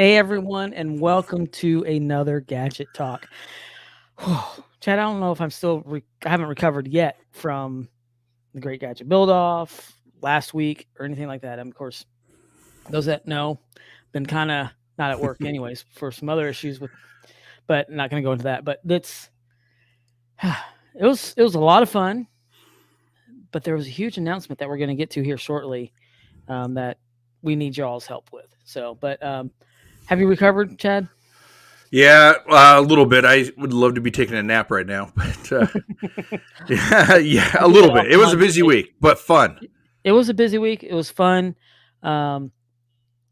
Hey everyone, and welcome to another Gadget Talk. Chad, I don't know if I haven't recovered yet from the Great Gadget Build Off last week or anything like that. Of course, those that know, been kind of not at work anyways for some other issues but not going to go into that. But it was a lot of fun. But there was a huge announcement that we're going to get to here shortly that we need y'all's help with. Have you recovered, Chad? Yeah, a little bit. I would love to be taking a nap right now, but yeah, I a can get little off bit. It was a busy Monday. week, but fun. It was a busy week. It was fun. Um,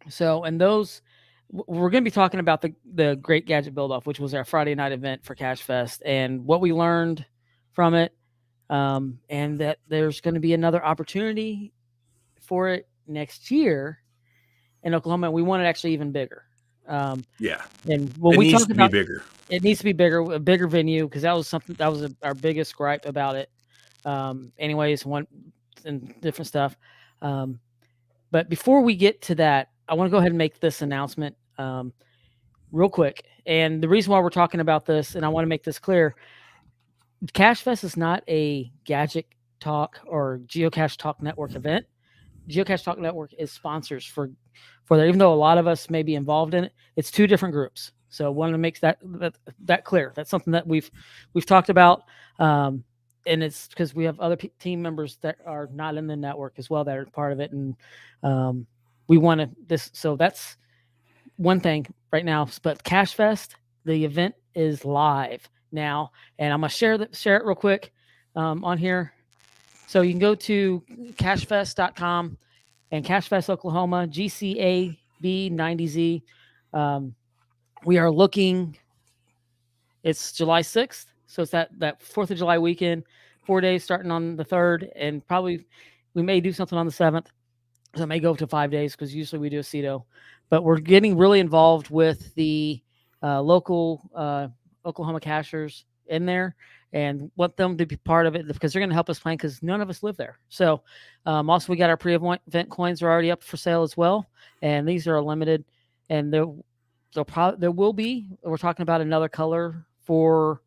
we're going to be talking about the Great Gadget Build Off, which was our Friday night event for Cash Fest, and what we learned from it, and that there's going to be another opportunity for it next year in Oklahoma. We want it actually even bigger. Um, Yeah, and when it we needs talk to be about bigger. it, needs to be bigger, a bigger venue, because that was something that was our biggest gripe about it. Anyways, one and different stuff. Um, But before we get to that, I want to go ahead and make this announcement real quick. And the reason why we're talking about this, and I want to make this clear, Cash Fest is not a Gadget Talk or Geocache Talk Network event. Geocache Talk Network is sponsors for that. Even though a lot of us may be involved in it, it's two different groups. So I want to make that clear. That's something that we've talked about. And it's because we have other team members that are not in the network as well that are part of it, and we want to this. So that's one thing right now. But Cash Fest, the event is live now, and I'm gonna share it real quick on here. So you can go to cashfest.com and Cashfest Oklahoma GCAB90Z. Um, we are looking. It's July 6th, so it's that 4th of July weekend. 4 days starting on the 3rd, and probably we may do something on the 7th. So it may go to 5 days because usually we do a CETO. But we're getting really involved with the local Oklahoma cachers in there and want them to be part of it because they're going to help us plan because none of us live there. So also we got our pre-event coins are already up for sale as well, and these are limited. And there will be. We're talking about another color for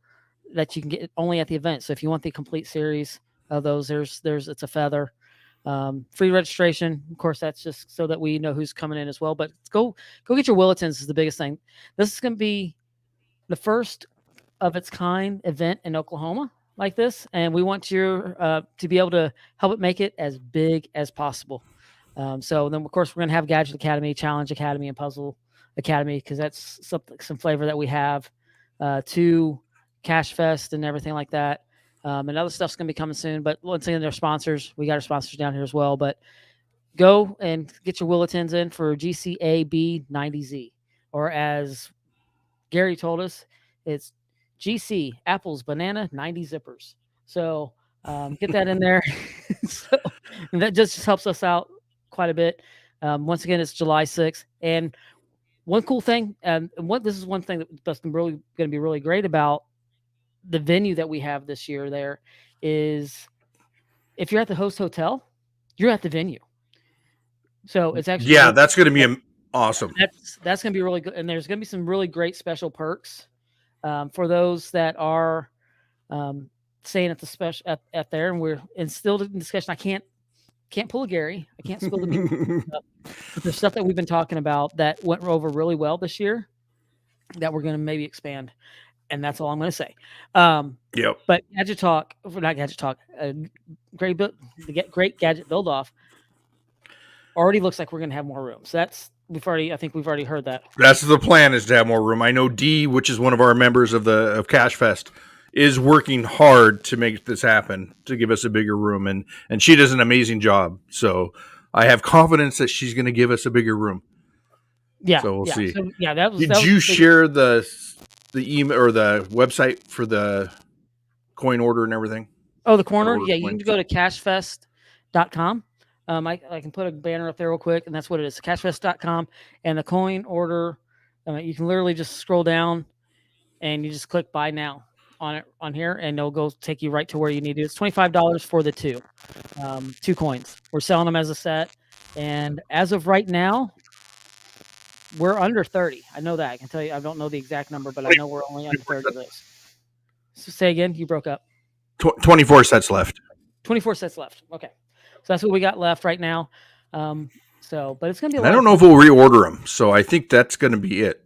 that you can get only at the event. So if you want the complete series of those, there's it's a feather. Free registration, of course. That's just so that we know who's coming in as well. But go get your Willetons is the biggest thing. This is going to be the first of its kind event in Oklahoma like this, and we want you to be able to help it make it as big as possible. So then, of course, we're going to have Gadget Academy, Challenge Academy, and Puzzle Academy because that's some flavor that we have to Cash Fest and everything like that. And other stuff's going to be coming soon. But once again, they're sponsors. We got our sponsors down here as well. But go and get your Willetons in for GCAB90Z. Or as Gary told us, it's GC, Apples, Banana, 90 Zippers. So get that in there. So that just helps us out quite a bit. Once again, it's July 6th. And one cool thing, this is one thing that's really going to be really great about the venue that we have this year there is if you're at the host hotel, you're at the venue. So it's actually Yeah, that's going to be awesome. That's going to be really good, and there's going to be some really great special perks for those that are staying at the special at there, and we're still in discussion. I can't pull a Gary. I can't spill the beans. But the stuff that we've been talking about that went over really well this year that we're going to maybe expand. And that's all I'm going to say. Yep. But Gadget Talk, not Gadget Talk, Great Gadget Build Off already looks like we're going to have more room. So I think we've already heard that. That's the plan, is to have more room. I know D, which is one of our members of Cash Fest, is working hard to make this happen, to give us a bigger room, and she does an amazing job. So I have confidence that she's going to give us a bigger room. Yeah. So we'll see. So, yeah, Did you share the email or the website for the coin order and everything? Oh, the corner? Yeah, you can go to cashfest.com. I can put a banner up there real quick, and that's what it is, cashfest.com. And the coin order, you can literally just scroll down, and you just click buy now on here, and it'll go take you right to where you need to. It's $25 for the two coins. We're selling them as a set, and as of right now, we're under 30. I know that. I can tell you. I don't know the exact number, but I know we're only under 30 of those. So say again. You broke up. 24 sets left. 24 sets left. Okay, so that's what we got left right now. But it's gonna be. I don't know if we'll reorder them, so I think that's going to be it.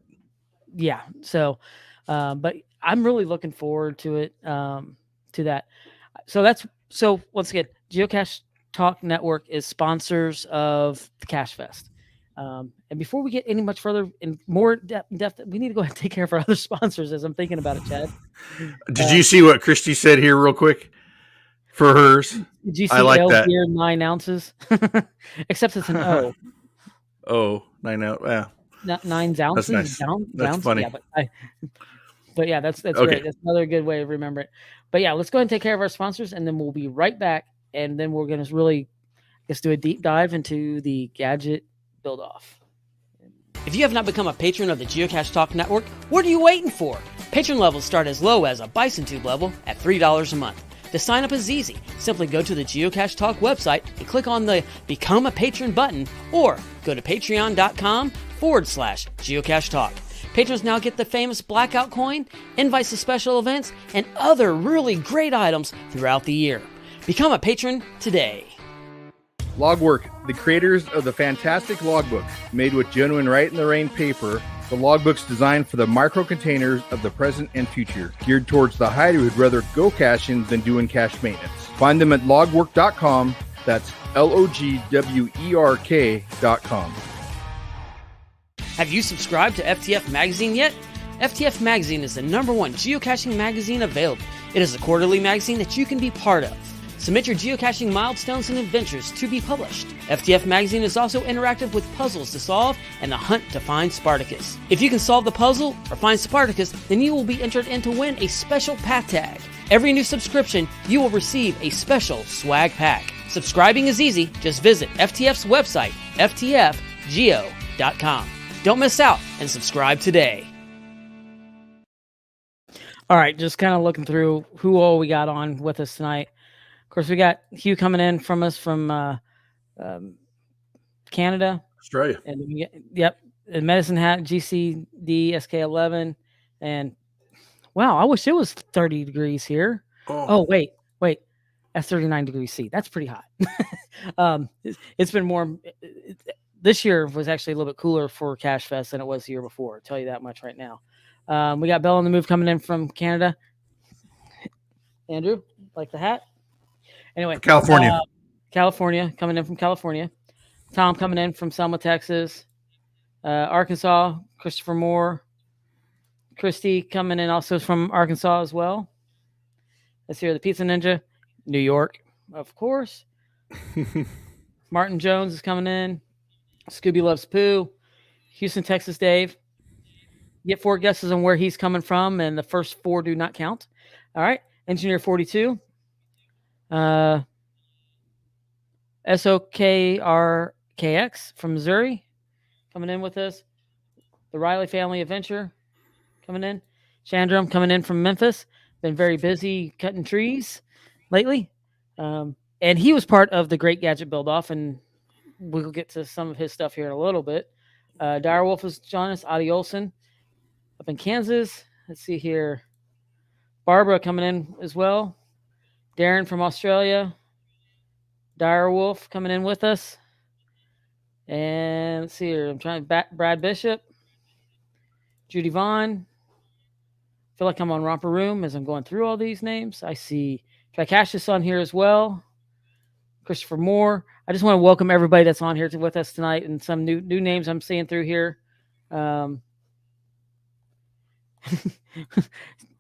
Yeah. So, but I'm really looking forward to it. To that. So once again, Geocache Talk Network is sponsors of the Cache Fest. And before we get any much further and more depth, we need to go ahead and take care of our other sponsors as I'm thinking about it, Chad. Did you see what Christy said here real quick for hers? Did you see I like Ale that. Beer 9 ounces? Except it's an O. Oh, 9 out. Yeah. 9 ounces. That's nice. That's funny. Yeah, but yeah, that's Okay. great. That's another good way to remember it. But yeah, let's go ahead and take care of our sponsors, and then we'll be right back. And then we're going to really just do a deep dive into the Gadget build off. If you have not become a patron of the Geocache Talk Network, what are you waiting for? Patron levels start as low as a Bison Tube level at $3 a month. To sign up is easy. Simply go to the Geocache Talk website and click on the Become a Patron button, or go to patreon.com/Geocache Talk. Patrons now get the famous Blackout coin, invites to special events, and other really great items throughout the year. Become a patron today. Logwork, the creators of the fantastic logbook, made with genuine Right in the Rain paper. The logbook's designed for the micro containers of the present and future, geared towards the hider who'd rather go caching than doing cache maintenance. Find them at logwork.com. That's LOGWERK.com. Have you subscribed to FTF Magazine yet? FTF Magazine is the #1 geocaching magazine available. It is a quarterly magazine that you can be part of. Submit your geocaching milestones and adventures to be published. FTF Magazine is also interactive with puzzles to solve and the hunt to find Spartacus. If you can solve the puzzle or find Spartacus, then you will be entered in to win a special pack tag. Every new subscription, you will receive a special swag pack. Subscribing is easy. Just visit FTF's website, ftfgeo.com. Don't miss out and subscribe today. All right, just kind of looking through who all we got on with us tonight. Of course, we got Hugh coming in from us from Canada, Australia. and and Medicine Hat, GCD, SK11, and wow, I wish it was 30 degrees here. Oh wait, that's 39 degrees C. That's pretty hot. It's been warm. This year was actually a little bit cooler for Cache Fest than it was the year before. I'll tell you that much right now. We got Bell on the Move coming in from Canada. Andrew, like the hat? Anyway, California. California, coming in from California. Tom coming in from Selma, Texas. Arkansas, Christopher Moore. Christy coming in also from Arkansas as well. Let's hear the Pizza Ninja. New York, of course. Martin Jones is coming in. Scooby Loves Pooh. Houston, Texas, Dave. Get 4 guesses on where he's coming from, and the first 4 do not count. All right. Engineer 42. SOKRKX from Missouri coming in with us. The Riley Family Adventure coming in. Chandram coming in from Memphis. Been very busy cutting trees lately. And he was part of the Great Gadget Build Off, and we'll get to some of his stuff here in a little bit. Direwolf is joining us. Adi Olson up in Kansas. Let's see here. Barbara coming in as well. Darren from Australia. Direwolf coming in with us. And let's see here. I'm trying Brad Bishop. Judy Vaughn. I feel like I'm on Romper Room as I'm going through all these names. I see Tricashus on here as well. Christopher Moore. I just want to welcome everybody that's on here with us tonight, and some new names I'm seeing through here.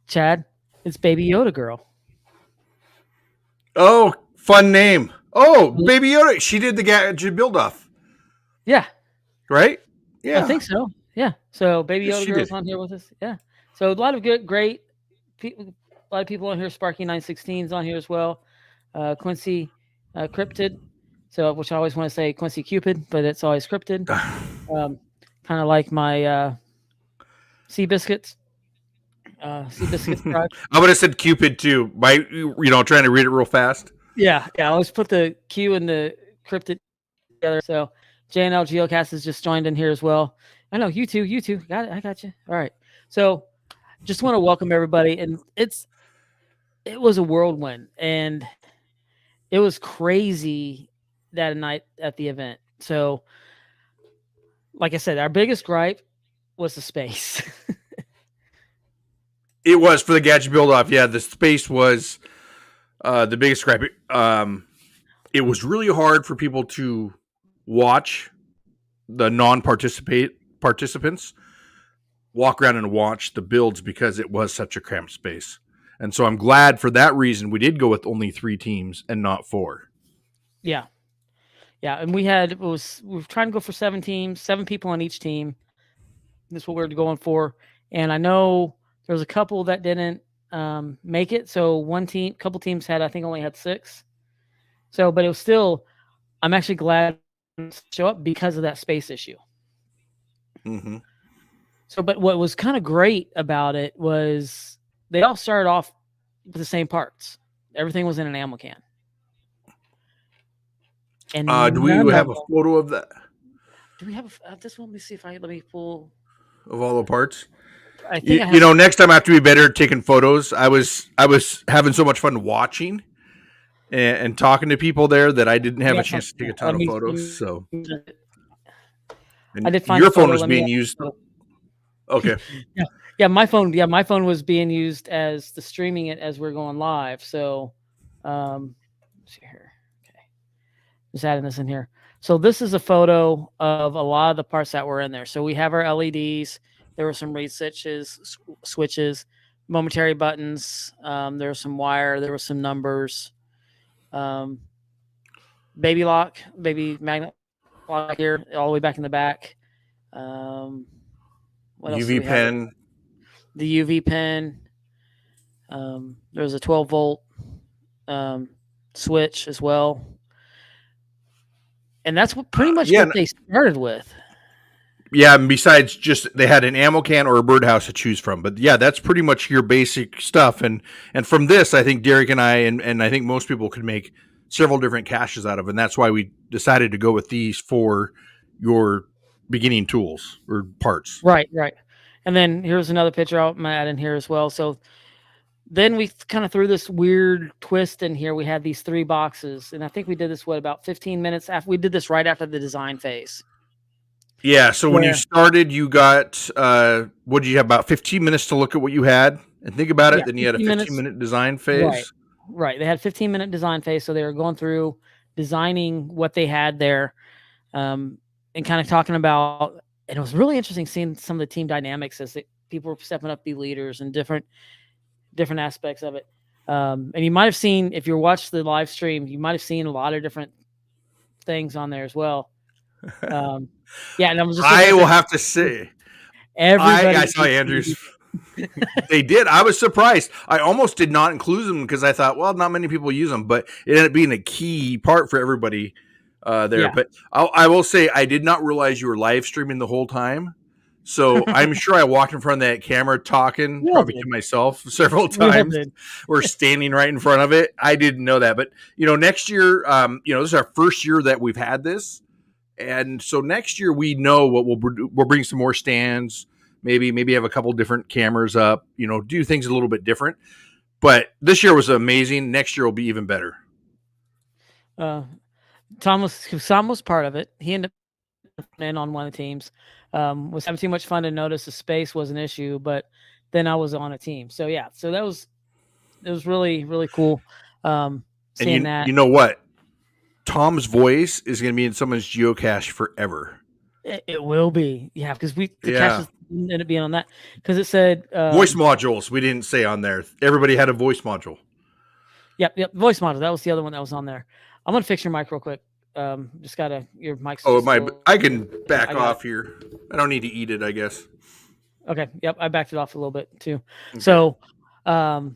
Chad, it's Baby Yoda Girl. Oh, fun name. Oh, Baby Yoda. She did the Gadget build-off. Yeah. Right? Yeah. I think so. Yeah. So Baby Yes, Yoda Girl's on here with us. Yeah. So a lot of great people, a lot of people on here. Sparky 916's on here as well. Quincy Cryptid. So, which I always want to say Quincy Cupid, but it's always Cryptid. Kind of like my Sea Biscuits. Sea Biscuits product. I would have said Cupid too, by trying to read it real fast. Yeah. I always put the Q and the Cryptid together. So JNL Geocast has just joined in here as well. I know you too. You too. Got it. I got you. All right. So, just want to welcome everybody, and it was a whirlwind, and it was crazy that night at the event. So, like I said, our biggest gripe was the space. It was for the Gadget build off. Yeah, the space was the biggest gripe. It was really hard for people to watch the participants walk around and watch the builds because it was such a cramped space. And so I'm glad for that reason we did go with only 3 teams and not 4. Yeah. Yeah. And we were trying to go for 7 teams, 7 people on each team. That's what we were going for. And I know there was a couple that didn't make it. So couple teams I think only had 6. So, but it was still, I'm actually glad to show up because of that space issue. Mm-hmm. So, but what was kind of great about it was they all started off with the same parts. Everything was in an ammo can. And do we have a photo of that? Do we have this one? Let me see if let me pull of all the parts. I think next time I have to be better at taking photos. I was having so much fun watching and talking to people there that I didn't have a chance to take a ton of photos. So, I did find your phone was being used. Okay. Yeah, my phone. Yeah, my phone was being used as the streaming it as we're going live. So, let's see here. Okay, just adding this in here. So this is a photo of a lot of the parts that were in there. So we have our LEDs. There were some reed switches, momentary buttons. There was some wire. There were some numbers. Baby lock, baby magnet lock here, all the way back in the back. What else UV pen. The UV pen. There's a 12 volt switch as well. And that's pretty much what they started with. Yeah, and besides just they had an ammo can or a birdhouse to choose from. But yeah, that's pretty much your basic stuff. And from this, I think Derek and I and I think most people could make several different caches out of. And that's why we decided to go with these for your beginning tools or parts. Right. And then here's another picture I'll add in here as well. So then we kind of threw this weird twist in here. We had these 3 boxes, and I think we did this, about 15 minutes after we did this right after the design phase. Yeah. So when you started, you got, what did you have, about 15 minutes to look at what you had and think about it? Then you had a 15-minute design phase. Right. They had 15-minute design phase. So they were going through designing what they had there, and kind of talking about, and it was really interesting seeing some of the team dynamics as people were stepping up, be leaders and different aspects of it. And you might have seen, if you watched the live stream, you might have seen a lot of different things on there as well. Yeah, and I will have to say, I saw Andrew's. They did. I was surprised. I almost did not include them because I thought, well, not many people use them, but it ended up being a key part for everybody there. Yeah. But I will say, I did not realize you were live streaming the whole time. So I'm sure I walked in front of that camera talking probably to myself several times. We're standing right in front of it. I didn't know that. But, next year, this is our first year that we've had this. And so next year we know what we'll bring some more stands, maybe have a couple different cameras up, do things a little bit different. But this year was amazing. Next year will be even better. Tom was part of it. He ended up in on one of the teams. Was having too much fun to notice the space was an issue, but then I was on a team. So yeah, so it was really, really cool. Seeing that. You know what? Tom's voice is going to be in someone's geocache forever. It will be. Yeah, because the caches ended up being on that. Because it said... voice modules, we didn't say on there. Everybody had a voice module. Yep, voice module. That was the other one that was on there. I'm going to fix your mic real quick. Just got your mic's... I can back off here. I don't need to eat it, I guess. Okay, yep, I backed it off a little bit too. Okay. So, but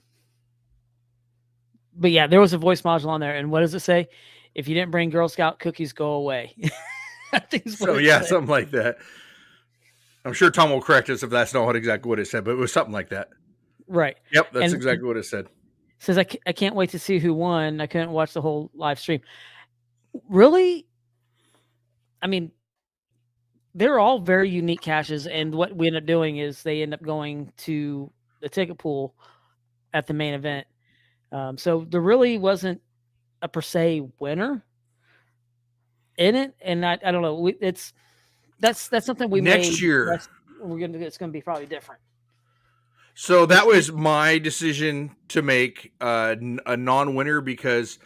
yeah, there was a voice module on there. And what does it say? If you didn't bring Girl Scout cookies, go away. I think something like that. I'm sure Tom will correct us if that's not exactly what it said, but it was something like that. Right. Yep, that's exactly what it said. It says, I can't wait to see who won. I couldn't watch the whole live stream. Really? I mean, they're all very unique caches. And what we end up doing is they end up going to the ticket pool at the main event. So there really wasn't a per se winner in it, and I don't know. That's something we Next made. year. It's gonna be probably different. So that was my decision to make a non-winner because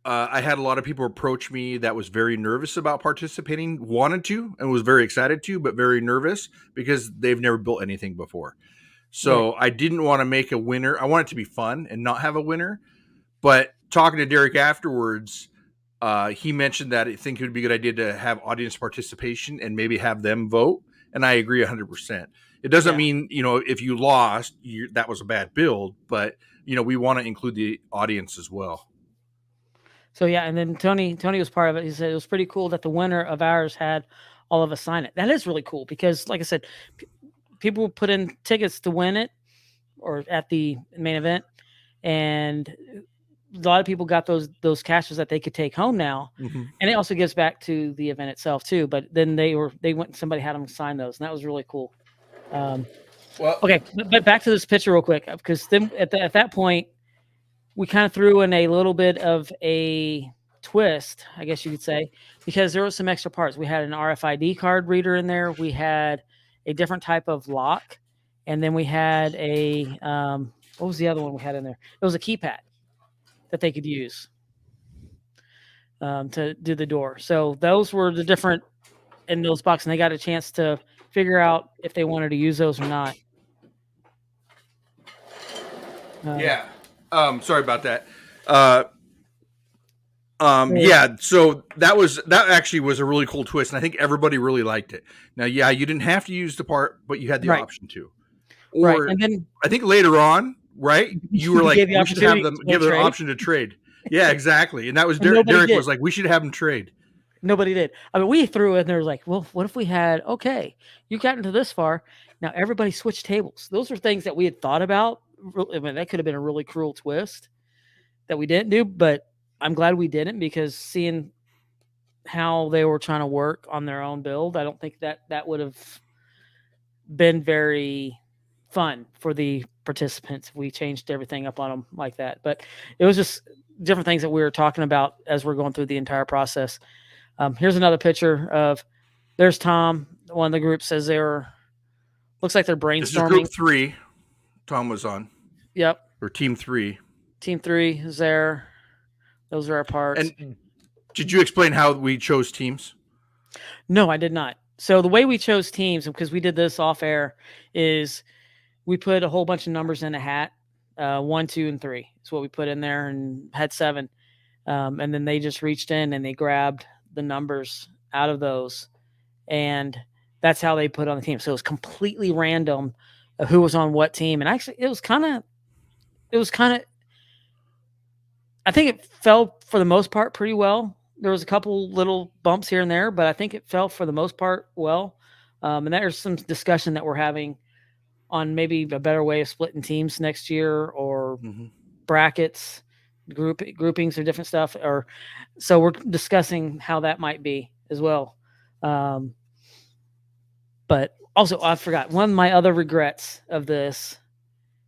I had a lot of people approach me that was very nervous about participating, wanted to, and was very excited to, but very nervous because they've never built anything before. So I didn't want to make a winner. I want it to be fun and not have a winner. But talking to Derek afterwards, he mentioned that I think it would be a good idea to have audience participation and maybe have them vote. And I agree 100%. It doesn't mean, if you lost, that was a bad build, but, we want to include the audience as well. So, yeah, and then Tony was part of it. He said it was pretty cool that the winner of ours had all of us sign it. That is really cool because, like I said, people put in tickets to win it or at the main event, and a lot of people got those caches that they could take home now, and it also gives back to the event itself too. But then they went, somebody had them sign those, and that was really cool. Okay, but back to this picture real quick, because then at that point, we kind of threw in a little bit of a twist, I guess you could say, because there was some extra parts. We had an RFID card reader in there. We had a different type of lock, and then we had a what was the other one we had in there? It was a keypad that they could use to do the door. So those were the different in those boxes, and they got a chance to figure out if they wanted to use those or not. Yeah. Sorry about that. Yeah. So that actually was a really cool twist, and I think everybody really liked it. Now, yeah, you didn't have to use the part, but you had the option to. Or and then I think later on, right? You were like, we should have them give an option to trade. Yeah, exactly. And that was Derek was like, we should have them trade. Nobody did. I mean, we threw in there like, well, what if we had, okay, you got into this far. Now everybody switched tables. Those are things that we had thought about. I mean, that could have been a really cruel twist that we didn't do, but I'm glad we didn't, because seeing how they were trying to work on their own build, I don't think that would have been very fun for the participants if we changed everything up on them like that. But it was just different things that we were talking about as we're going through the entire process. Here's another picture of, there's Tom. One of the group says looks like they're brainstorming. This is group 3 Tom was on. Yep. Or team 3. Team 3 is there. Those are our parts. And did you explain how we chose teams? No, I did not. So the way we chose teams, because we did this off air, is we put a whole bunch of numbers in a hat. 1, 2, and 3 is what we put in there, and had 7. And then they just reached in and they grabbed the numbers out of those, and that's how they put on the team. So it was completely random of who was on what team. And actually it was kind of, I think it fell for the most part pretty well. There was a couple little bumps here and there, but I think it fell for the most part well. And there's some discussion that we're having on maybe a better way of splitting teams next year, or brackets, groupings, or different stuff. Or so we're discussing how that might be as well. But also, I forgot, one of my other regrets of this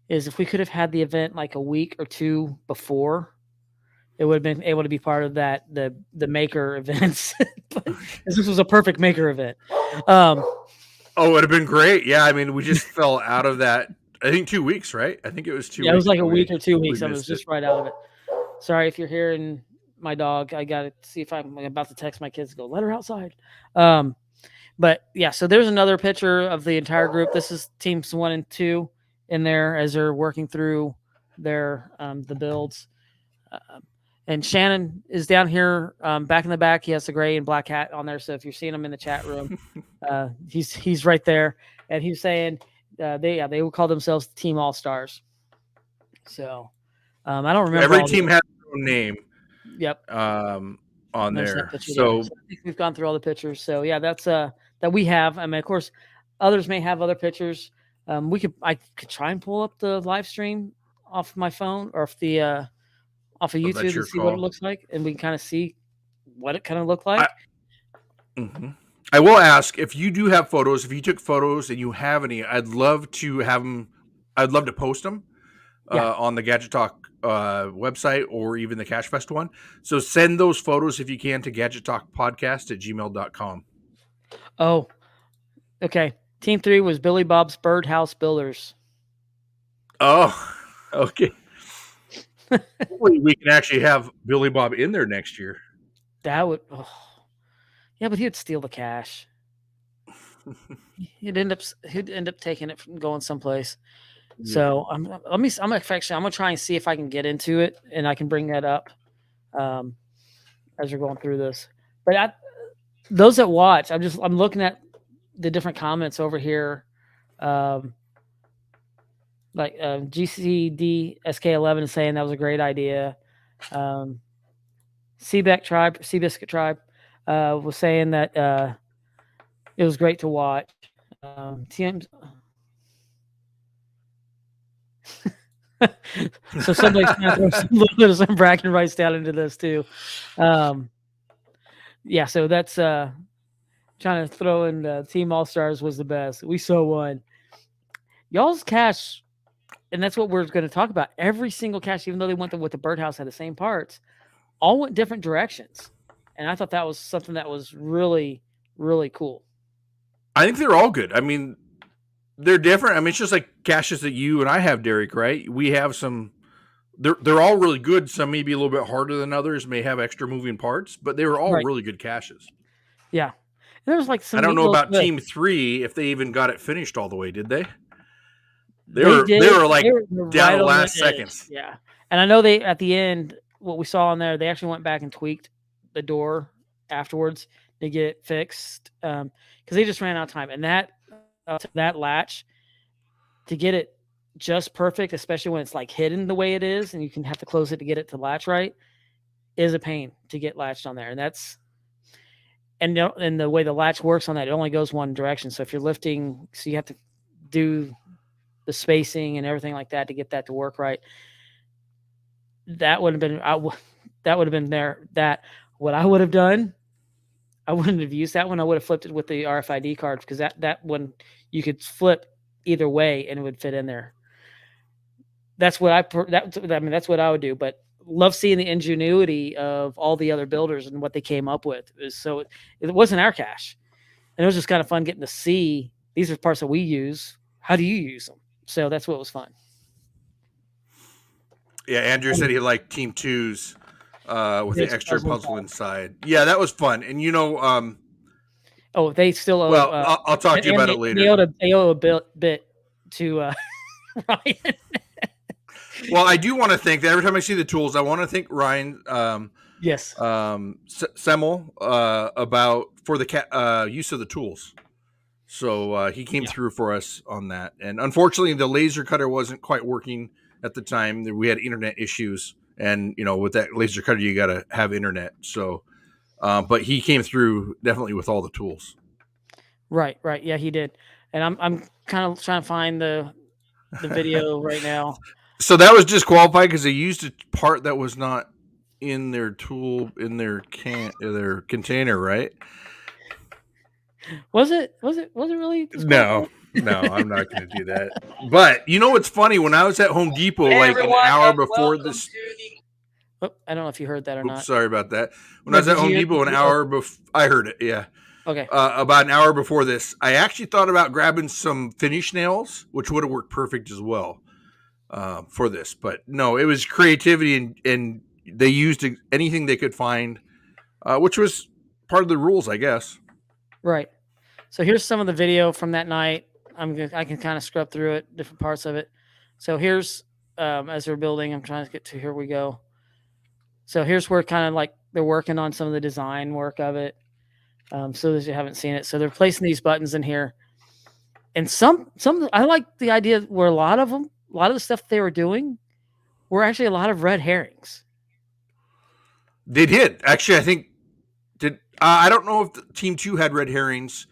is if we could have had the event like a week or 2 before, it would have been able to be part of that, the maker events. This was a perfect maker event. Oh, it would have been great. Yeah, I mean, we just fell out of that. I think 2 weeks, right? I think it was 2 weeks. Yeah, it was like a week or 2 weeks. I was just right out of it. Sorry if you're hearing my dog. I got to see if I'm about to text my kids to go, let her outside. But yeah, so there's another picture of the entire group. This is teams 1 and 2 in there as they're working through their the builds. And Shannon is down here back in the back. He has the gray and black hat on there. So if you're seeing him in the chat room, he's right there. And he's saying they would call themselves Team AllStars. So I don't remember. Every team has their own name. Yep. On there. So I think we've gone through all the pictures. So yeah, that's that we have. I mean, of course, others may have other pictures. I could try and pull up the live stream off my phone or off of YouTube and see what it looks like, and we can kind of see what it kind of looked like. I will ask if you do have photos. If you took photos and you have any, I'd love to have them. I'd love to post them Yeah. on the Gadget Talk website or even the Cash Fest one. So send those photos if you can to gadgettalkpodcast@gmail.com. Oh, okay. Team 3 was Billy Bob's Birdhouse Builders. Oh, okay. Hopefully we can actually have Billy Bob in there next year. That would, oh. Yeah, but he would steal the cash. He'd end up taking it from going someplace. Yeah. So I'm gonna try and see if I can get into it and I can bring that up as we're going through this. But those that watch, I'm looking at the different comments over here. Like GCD SK11 is saying that was a great idea. Seabiscuit Tribe was saying that it was great to watch. So somebody's going to throw a little bit of some bragging rights down into this too. Yeah, so that's trying to throw in Team AllStars was the best. We so won. Y'all's cash, and that's what we're going to talk about. Every single cache, even though they went with the birdhouse, had the same parts, all went different directions. And I thought that was something that was really, really cool. I think they're all good. I mean, they're different. I mean, it's just like caches that you and I have, Derek, right? We have some, they're all really good. Some may be a little bit harder than others, may have extra moving parts, but they were all really good caches. Yeah. And there was like some. I don't know about Team 3 if they even got it finished all the way, did they? They were down to the last seconds. Yeah. And I know they, at the end, what we saw on there, they actually went back and tweaked the door afterwards to get it fixed because they just ran out of time. And that latch, to get it just perfect, especially when it's like hidden the way it is and you can have to close it to get it to latch right, is a pain to get latched on there. And that's, and the way the latch works on that, it only goes one direction. So if you're lifting, so you have to do the spacing and everything like that to get that to work right. That would have been what I would have done. I wouldn't have used that one. I would have flipped it with the RFID card because that one you could flip either way and it would fit in there. That's what that's what I would do. But love seeing the ingenuity of all the other builders and what they came up with. So it wasn't our cache, and it was just kind of fun getting to see these are parts that we use. How do you use them? So that's what was fun. Yeah, Andrew said he liked Team 2's with the extra puzzle inside. Yeah, that was fun. And they still owe. Well, I'll talk to you about it later. They owe a bit to Ryan. Well, I do want to thank that. Every time I see the tools, I want to thank Ryan. Yes. Semmel for the use of the tools. So he came through for us on that. And unfortunately, the laser cutter wasn't quite working at the time. We had internet issues. And, with that laser cutter, you got to have internet. So, but he came through definitely with all the tools. Right. Yeah, he did. And I'm kind of trying to find the video right now. So that was disqualified because they used a part that was not in their tool, in their container, right? Was it really? No, I'm not going to do that. But what's funny? When I was at Home Depot, an hour before this, I don't know if you heard that or not. Sorry about that. When I was at Home Depot, an hour before, I heard it. Yeah. Okay. About an hour before this, I actually thought about grabbing some finish nails, which would have worked perfect as well for this. But no, it was creativity, and they used anything they could find, which was part of the rules, I guess. Right. So here's some of the video from that night. I can kind of scrub through it, different parts of it. So here's as they're building. I'm trying to get to, here we go. So here's where kind of like they're working on some of the design work of it. So that you haven't seen it. So they're placing these buttons in here. And some I like the idea where a lot of the stuff they were doing were actually a lot of red herrings. They did. Actually, I think I don't know if Team 2 had red herrings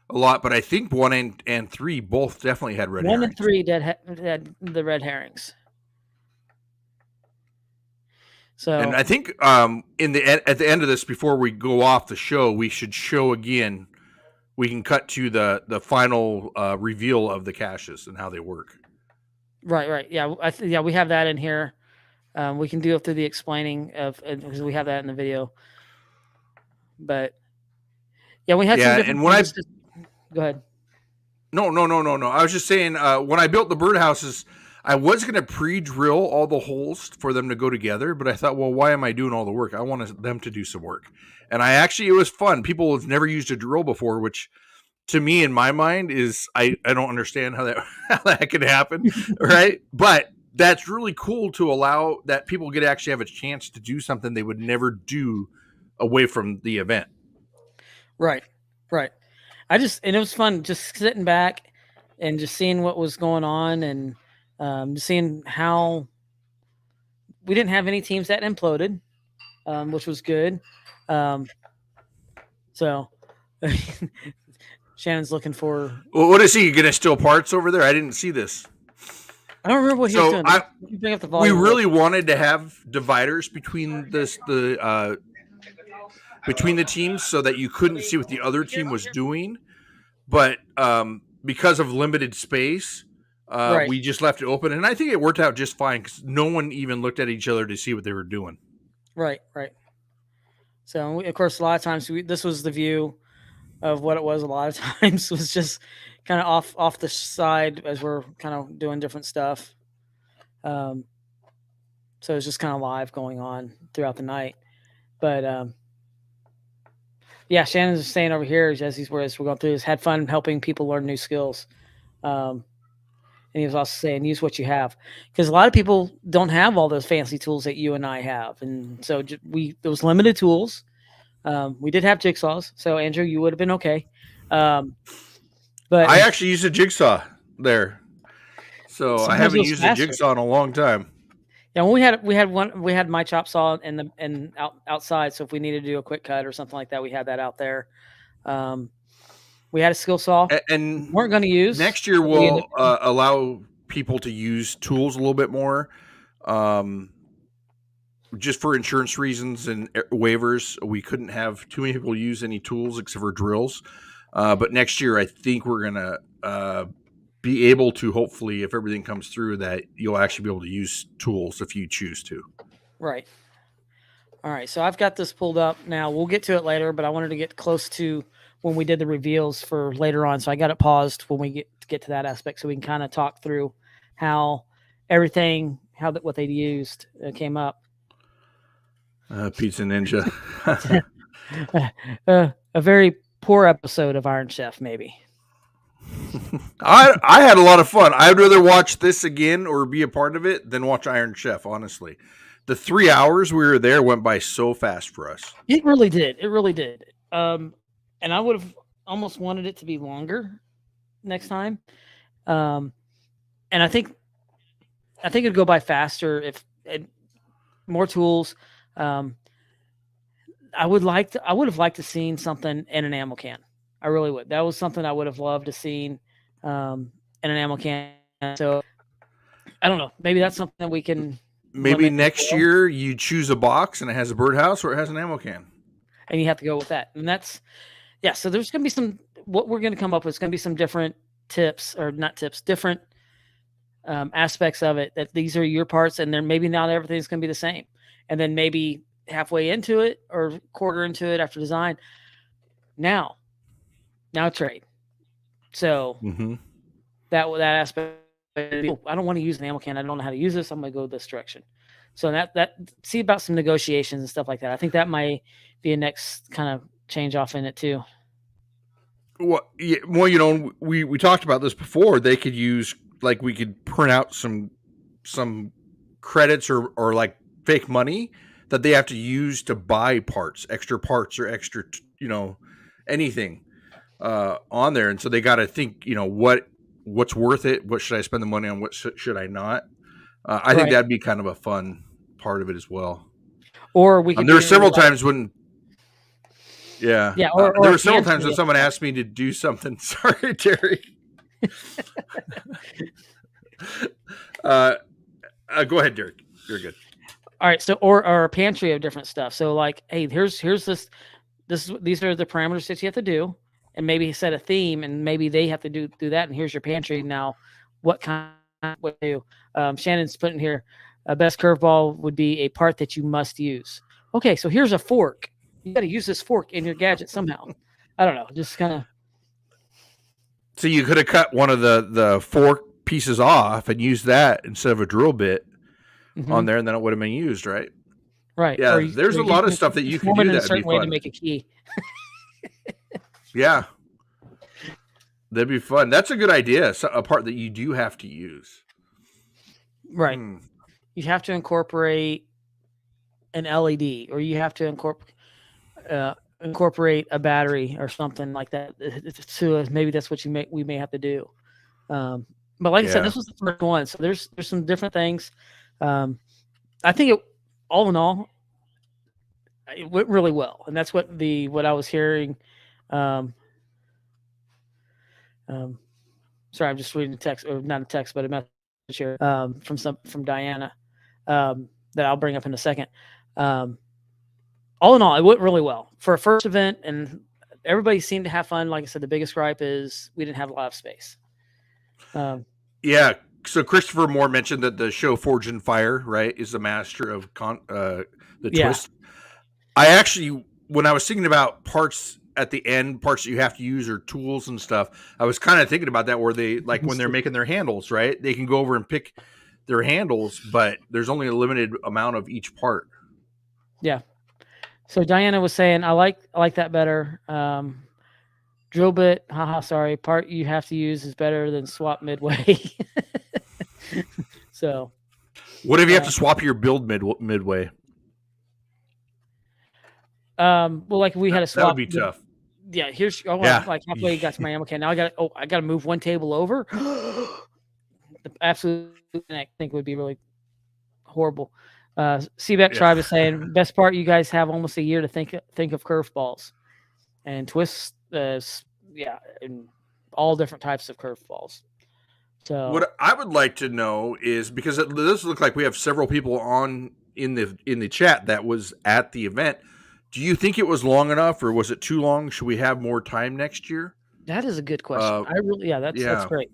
a lot, but I think 1 and 3 both definitely had red herrings. 1 and 3 had the red herrings. So, and I think at the end of this, before we go off the show, we should show again we can cut to the final reveal of the caches and how they work. Right. Yeah, we have that in here. We can do it through the explaining of because we have that in the video. But yeah, we had some different. And when go ahead. No. I was just saying when I built the birdhouses, I was going to pre-drill all the holes for them to go together, but I thought, well, why am I doing all the work? I want them to do some work. And it was fun. People have never used a drill before, which to me, in my mind, is I don't understand how that could happen, right? But that's really cool to allow that people get actually have a chance to do something they would never do away from the event. Right. And it was fun just sitting back and just seeing what was going on and just seeing how we didn't have any teams that imploded, which was good. So Shannon's looking for. Well, what is he going to steal parts over there? I didn't see this. I don't remember what he was doing. Bring up the volume. We really wanted to have dividers between between the teams so that you couldn't see what the other team was doing, but because of limited space, we just left it open, and I think it worked out just fine because no one even looked at each other to see what they were doing. Right. So, of course, a lot of times this was the view of what it was. A lot of times was just kind of off the side as we're kind of doing different stuff. So it's just kind of live going on throughout the night. But yeah, Shannon's saying over here as we're going through this, had fun helping people learn new skills. And he was also saying, use what you have, because a lot of people don't have all those fancy tools that you and I have, and so there was limited tools. We did have jigsaws, so Andrew, you would have been okay. But I actually used a jigsaw there, so I haven't used a jigsaw in a long time. Yeah, when we had my chop saw and outside, so if we needed to do a quick cut or something like that, we had that out there. We had a skill saw, and weren't going to use. Next year, we'll allow people to use tools a little bit more, just for insurance reasons and waivers. We couldn't have too many people use any tools except for drills. But next year, I think we're going to be able to, hopefully, if everything comes through, that you'll actually be able to use tools if you choose to. Right. All right. So I've got this pulled up now. We'll get to it later, but I wanted to get close to when we did the reveals for later on. So I got it paused when we get to that aspect, so we can kind of talk through how everything, what they used came up. Pizza Ninja. A very poor episode of Iron Chef, maybe. I had a lot of fun. I'd rather watch this again or be a part of it than watch Iron Chef, honestly. The 3 hours we were there went by so fast for us. It really did. And I would have almost wanted it to be longer next time. And I think it'd go by faster if more tools. I would have liked to seen something in an ammo can. I really would. That was something I would have loved to seen in an ammo can. So I don't know. Maybe that's something that we can. Maybe next year you choose a box and it has a birdhouse or it has an ammo can, and you have to go with that. And that's So there's going to be what we're going to come up with is going to be some different tips, or not tips, different aspects of it. That these are your parts, and then maybe not everything's going to be the same. And then maybe halfway into it or quarter into it after design, now trade. So that aspect, I don't want to use an ammo can. I don't know how to use this. I'm going to go this direction. So that see about some negotiations and stuff like that. I think that might be a next kind of change off in it too. Well, we talked about this before. They could use, like, we could print out some credits or like fake money that they have to use to buy extra parts or extra, anything on there. And so they got to think, what's worth it? What should I spend the money on? What should I not? I think that'd be kind of a fun part of it as well. Or we could. There were several times when. Yeah. Or there were several times when someone asked me to do something. Sorry, Terry. Go ahead, Derek. You're good. All right. So, or a pantry of different stuff. So, like, hey, here's this. These are the parameters that you have to do. and maybe set a theme, and maybe they have to do that. And here's your pantry now. What kind? What do? Shannon's putting here. A best curveball would be a part that you must use. Okay, so here's a fork. You got to use this fork in your gadget somehow. I don't know, just kind of. So you could have cut one of the fork pieces off and used that instead of a drill bit on there, and then it would have been used, right? Right. Yeah, there's a lot of stuff that you can do in a that would be certain way to fun. make a key. Yeah, that'd be fun. That's a good idea. So, a part that you do have to use. Right. You have to incorporate an LED, or you have to incorporate a battery or something like that. So maybe that's what we may have to do. But like I said, this was the first one, so there's some different things. I think all in all, it went really well, and that's what I was hearing. Sorry, I'm just reading a text, or not a text, but a message here from Diana that I'll bring up in a second. All in all, it went really well for a first event, and everybody seemed to have fun. Like I said, the biggest gripe is we didn't have a lot of space. Yeah. So Christopher Moore mentioned that the show Forge and Fire, right, is the master of the twist. I actually, when I was thinking about parts at the end, parts that you have to use or tools and stuff, I was kind of thinking about that, where they, like when they're making their handles, right, they can go over and pick their handles, but there's only a limited amount of each part. Yeah. So Diana was saying, I like that better. Drill bit, sorry, part you have to use is better than swap midway. So, what if you have to swap your build midway? Well, like we had a swap. That would be tough. Yeah, like halfway got to my ammo can. Now I got to move one table over. The absolute, I think, would be really horrible. Seabeck Tribe is saying, best part, you guys have almost a year to think of curveballs and twists. And all different types of curveballs. So what I would like to know is, because it does look like we have several people on in the chat that was at the event. Do you think it was long enough, or was it too long? Should we have more time next year? That is a good question. That's great.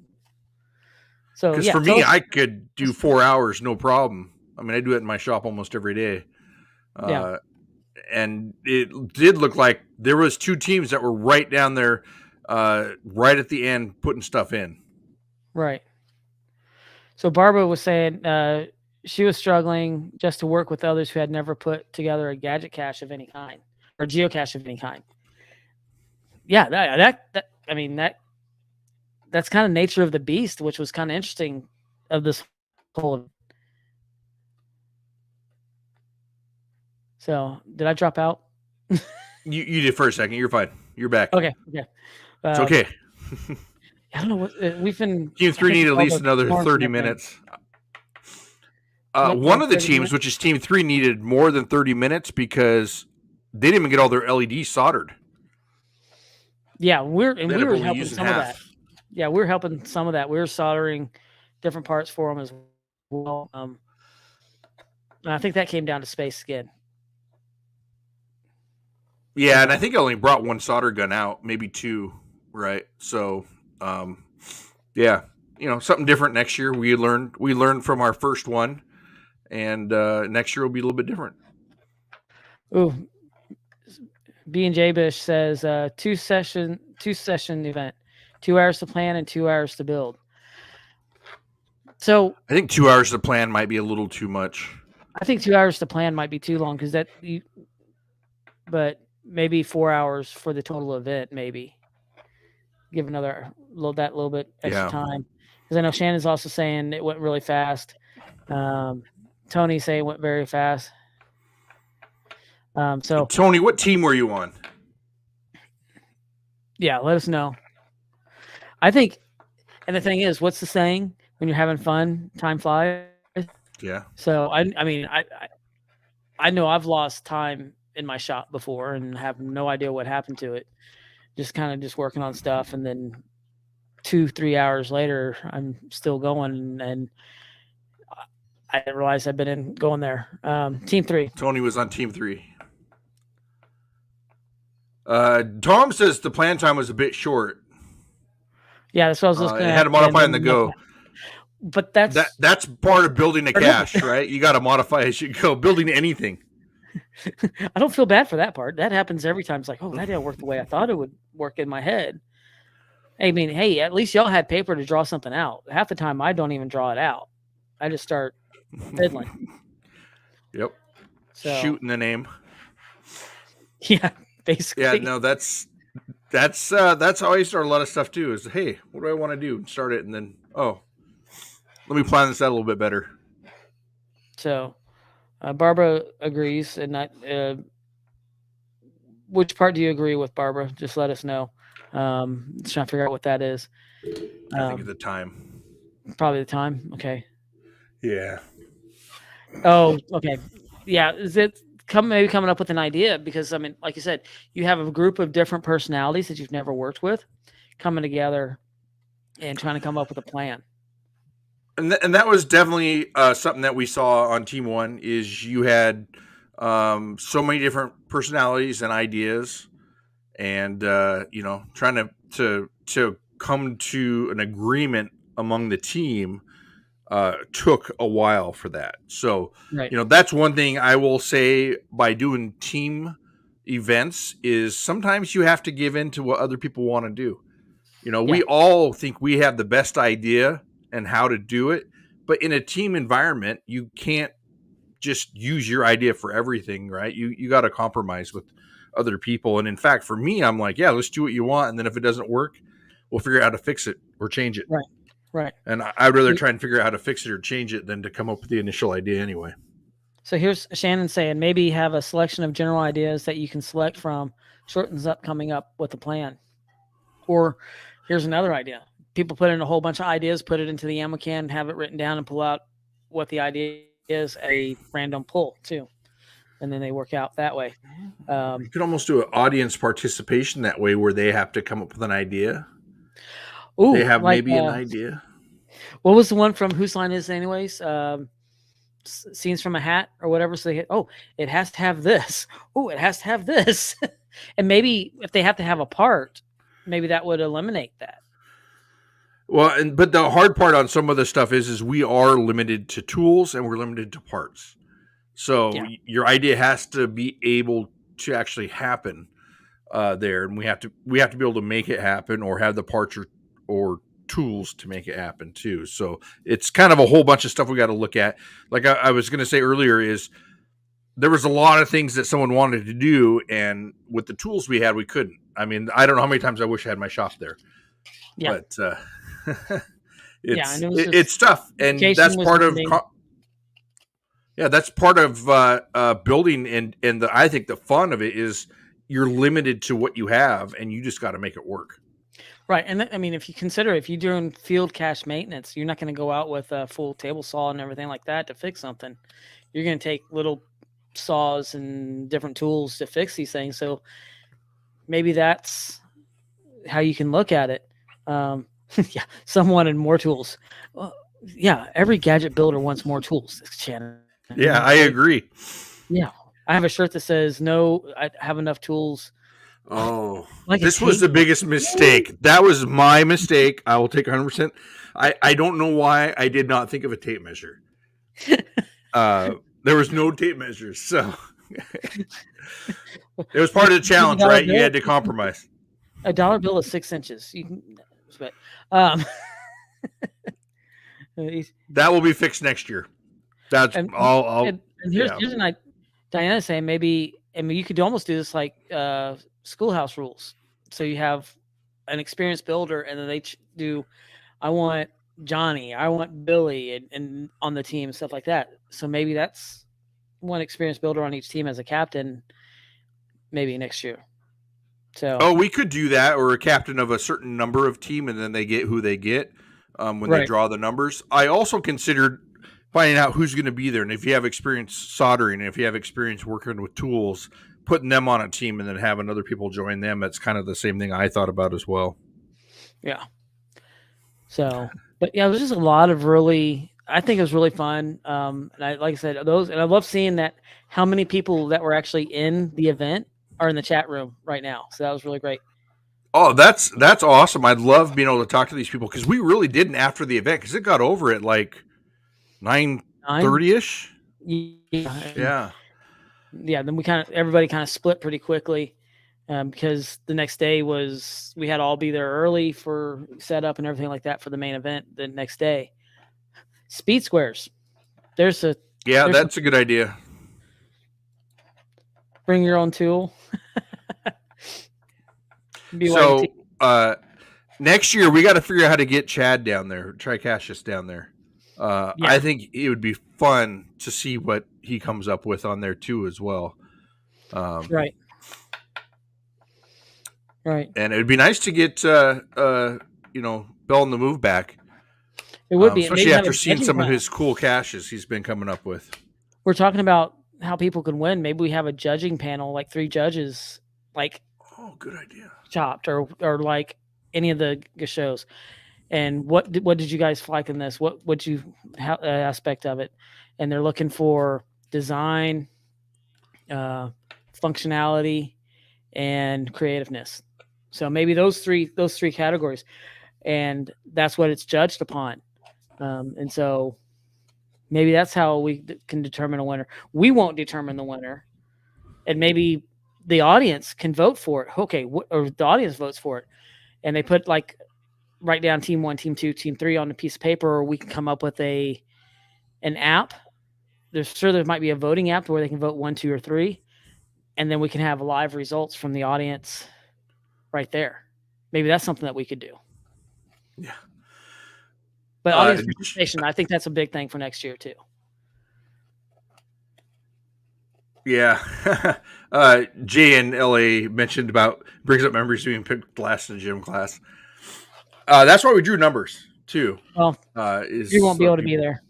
So because for me, I could do 4 hours, no problem. I mean, I do it in my shop almost every day. And it did look like there was 2 teams that were right down there, right at the end, putting stuff in. Right. So Barbara was saying she was struggling just to work with others who had never put together a gadget cache of any kind or geocache of any kind. Yeah, that's kind of nature of the beast, which was kind of interesting of this whole. So did I drop out? You did for a second. You're fine. You're back. Okay. It's okay. I don't know what we've been. Team 3 need at least another 30 minutes. One of the teams, which is Team 3, needed more than 30 minutes because they didn't even get all their LEDs soldered. Yeah, we were helping some of that. Yeah, we were helping some of that. We were soldering different parts for them as well. And I think that came down to space again. Yeah, and I think I only brought 1 solder gun out, maybe 2, right? So, yeah, something different next year. We learned from our first one, and next year will be a little bit different. Ooh, B&J Bish says 2 session event, 2 hours to plan and 2 hours to build. So I think 2 hours to plan might be a little too much. I think 2 hours to plan might be too long but maybe 4 hours for the total event. Maybe give another little bit extra time, because I know Shannon's also saying it went really fast. Tony saying it went very fast. So Tony, what team were you on? Yeah, let us know. I think, and the thing is, what's the saying? When you're having fun, time flies. Yeah. So I mean, I know I've lost time in my shop before and have no idea what happened to it. Just working on stuff, and then 2-3 hours later, I'm still going, and I didn't realize I've been going there. Team 3. Tony was on Team 3. Tom says the plan time was a bit short. Yeah, that's what I was just It going to had to modify on the go. But that's part of building a cache, right? You got to modify as you go. Building anything. I don't feel bad for that part. That happens every time. It's like, oh, that didn't work the way I thought it would work in my head. I mean, hey, at least y'all had paper to draw something out. Half the time, I don't even draw it out. I just start fiddling. Yep. So, shooting the name. Yeah, basically. Yeah, no, that's how I start a lot of stuff too. Is hey, what do I want to do? Start it, and then let me plan this out a little bit better. So, Barbara agrees, and which part do you agree with, Barbara? Just let us know. Just trying to figure out what that is. I think at the time. Probably the time. Okay. Yeah. Oh, okay. Yeah. Is it maybe coming up with an idea? Because I mean, like you said, you have a group of different personalities that you've never worked with coming together and trying to come up with a plan. And that was definitely something that we saw on Team One. Is you had so many different personalities and ideas, and trying to come to an agreement among the team took a while for that. So Right. That's one thing I will say by doing team events is sometimes you have to give in to what other people want to do. We all think we have the best idea and how to do it, but in a team environment, you can't just use your idea for everything, right? You got to compromise with other people. And in fact, for me, I'm like, yeah, let's do what you want. And then if it doesn't work, we'll figure out how to fix it or change it. Right. And I'd rather try and figure out how to fix it or change it than to come up with the initial idea anyway. So here's Shannon saying, maybe have a selection of general ideas that you can select from, shortens up coming up with a plan. Or here's another idea. People put in a whole bunch of ideas, put it into the ammo can, have it written down, and pull out what the idea is, a random pull too. And then they work out that way. You could almost do an audience participation that way where they have to come up with an idea. Ooh, they have maybe an idea. What was the one from Whose Line Is It Anyways? Scenes from a Hat or whatever. So they it has to have this. Oh, it has to have this. And maybe if they have to have a part, maybe that would eliminate that. Well, but the hard part on some of the stuff is we are limited to tools and we're limited to parts. So your idea has to be able to actually happen there, and we have to be able to make it happen or have the parts or tools to make it happen too. So it's kind of a whole bunch of stuff we got to look at. Like I was going to say earlier, is there was a lot of things that someone wanted to do, and with the tools we had, we couldn't. I mean, I don't know how many times I wish I had my shop there. Yeah. But it's and it's tough, and that's part of that's part of building, and I think the fun of it is you're limited to what you have, and you just got to make it work. Right, and I mean, if you're doing field cache maintenance, you're not going to go out with a full table saw and everything like that to fix something. You're going to take little saws and different tools to fix these things. So maybe that's how you can look at it. Some wanted more tools. Well, every gadget builder wants more tools, Shannon. Yeah, I agree. Yeah, I have a shirt that says, "No, I have enough tools." Oh, this was the biggest mistake. That was my mistake. I will take 100%. I don't know why I did not think of a tape measure. There was no tape measures, so it was part of the challenge, right? You had to compromise. A dollar bill is 6 inches. You can, but that will be fixed next year. That's all. And here's Diana's saying maybe. I mean, you could almost do this like schoolhouse rules. So you have an experienced builder, and then they do. I want Johnny. I want Billy, and on the team, stuff like that. So maybe that's one experienced builder on each team as a captain. Maybe next year. So we could do that, or a captain of a certain number of team, and then they get who they get when they draw the numbers. I also considered finding out who's going to be there, and if you have experience soldering, and if you have experience working with tools, putting them on a team, and then having other people join them. That's kind of the same thing I thought about as well. Yeah. So, but it was just a lot of I think it was really fun. And like I said, and I love seeing that how many people that were actually in the event are in the chat room right now. So that was really great. Oh, that's awesome. I'd love being able to talk to these people because we really didn't after the event because it got over at like 9:30 ish. Yeah, Yeah. yeah. Then everybody kind of split pretty quickly because the next day we had to all be there early for setup and everything like that for the main event the next day. Speed squares. There's a That's a good idea. Bring your own tool. So next year we got to figure out how to get Chad down there, try Cassius down there. I think it would be fun to see what he comes up with on there too as well. Right. And it would be nice to get Bell in the Move back. It would be, especially after seeing some of his cool caches he's been coming up with. We're talking about how people can win. Maybe we have a judging panel, like 3 judges, like good idea. Chopped or like any of the shows. And what did you guys like in this? What you aspect of it? And they're looking for design, functionality, and creativeness. So maybe those three categories, and that's what it's judged upon. And so maybe that's how we can determine a winner. We won't determine the winner, and maybe the audience can vote for it. Okay, or the audience votes for it, and they put write down team 1, team 2, team 3 on a piece of paper, or we can come up with an app. There might be a voting app where they can vote 1, 2, or 3, and then we can have live results from the audience right there. Maybe that's something that we could do. Yeah. But audience participation, I think that's a big thing for next year too. Yeah. Jay in LA mentioned brings up memories being picked last in gym class. That's why we drew numbers too. Well, he won't be able to be there.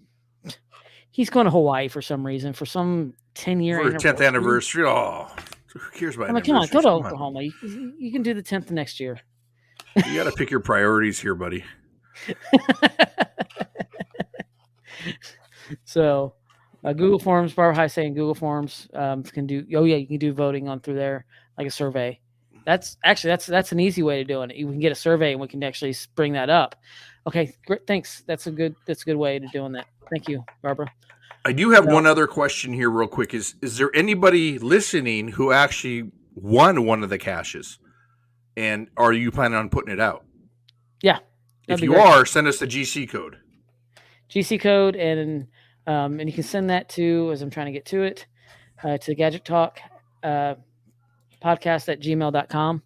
He's going to Hawaii for some reason, for some 10-year for 10th anniversary. Oh, who cares about come on, go to Oklahoma. You can do the 10th next year. You got to pick your priorities here, buddy. So Google Forms, Barbara High saying Google Forms can do. Oh yeah, you can do voting on through there like a survey. That's an easy way to do it. You can get a survey and we can actually bring that up. Okay, great. Thanks. That's a good way to doing that. Thank you, Barbara. I do have one other question here real quick. Is there anybody listening who actually won one of the caches? And are you planning on putting it out? Yeah. If you are, send us the GC code. GC code, and you can send that to, as I'm trying to get to it, to Gadget Talk podcast at gmail.com.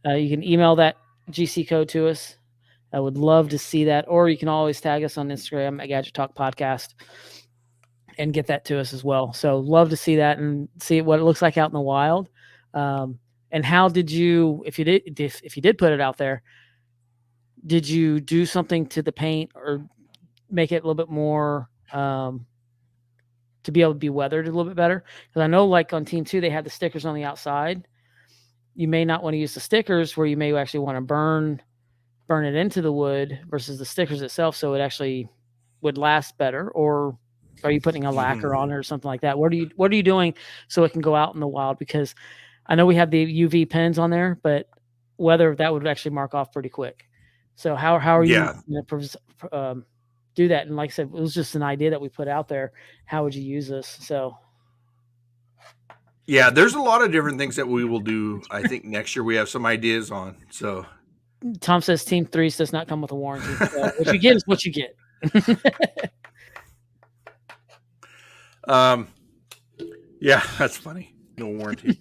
You can email that GC code to us. I would love to see that. Or you can always tag us on Instagram at Gadget Talk Podcast and get that to us as well. So love to see that and see what it looks like out in the wild. And how did you, if you did put it out there, did you do something to the paint or make it a little bit more to be able to be weathered a little bit better? Because I know like on Team 2, they had the stickers on the outside. You may not want to use the stickers where you may actually want to burn it into the wood versus the stickers itself, so it actually would last better. Or are you putting a lacquer on it or something like that? What are you doing so it can go out in the wild? Because I know we have the UV pens on there, but whether that would actually mark off pretty quick. So how are you going to do that? And like I said, it was just an idea that we put out there. How would you use this? So yeah, there's a lot of different things that we will do. I think next year we have some ideas on. So Tom says Team 3 does not come with a warranty. So what you get is what you get. Yeah, that's funny. No warranty.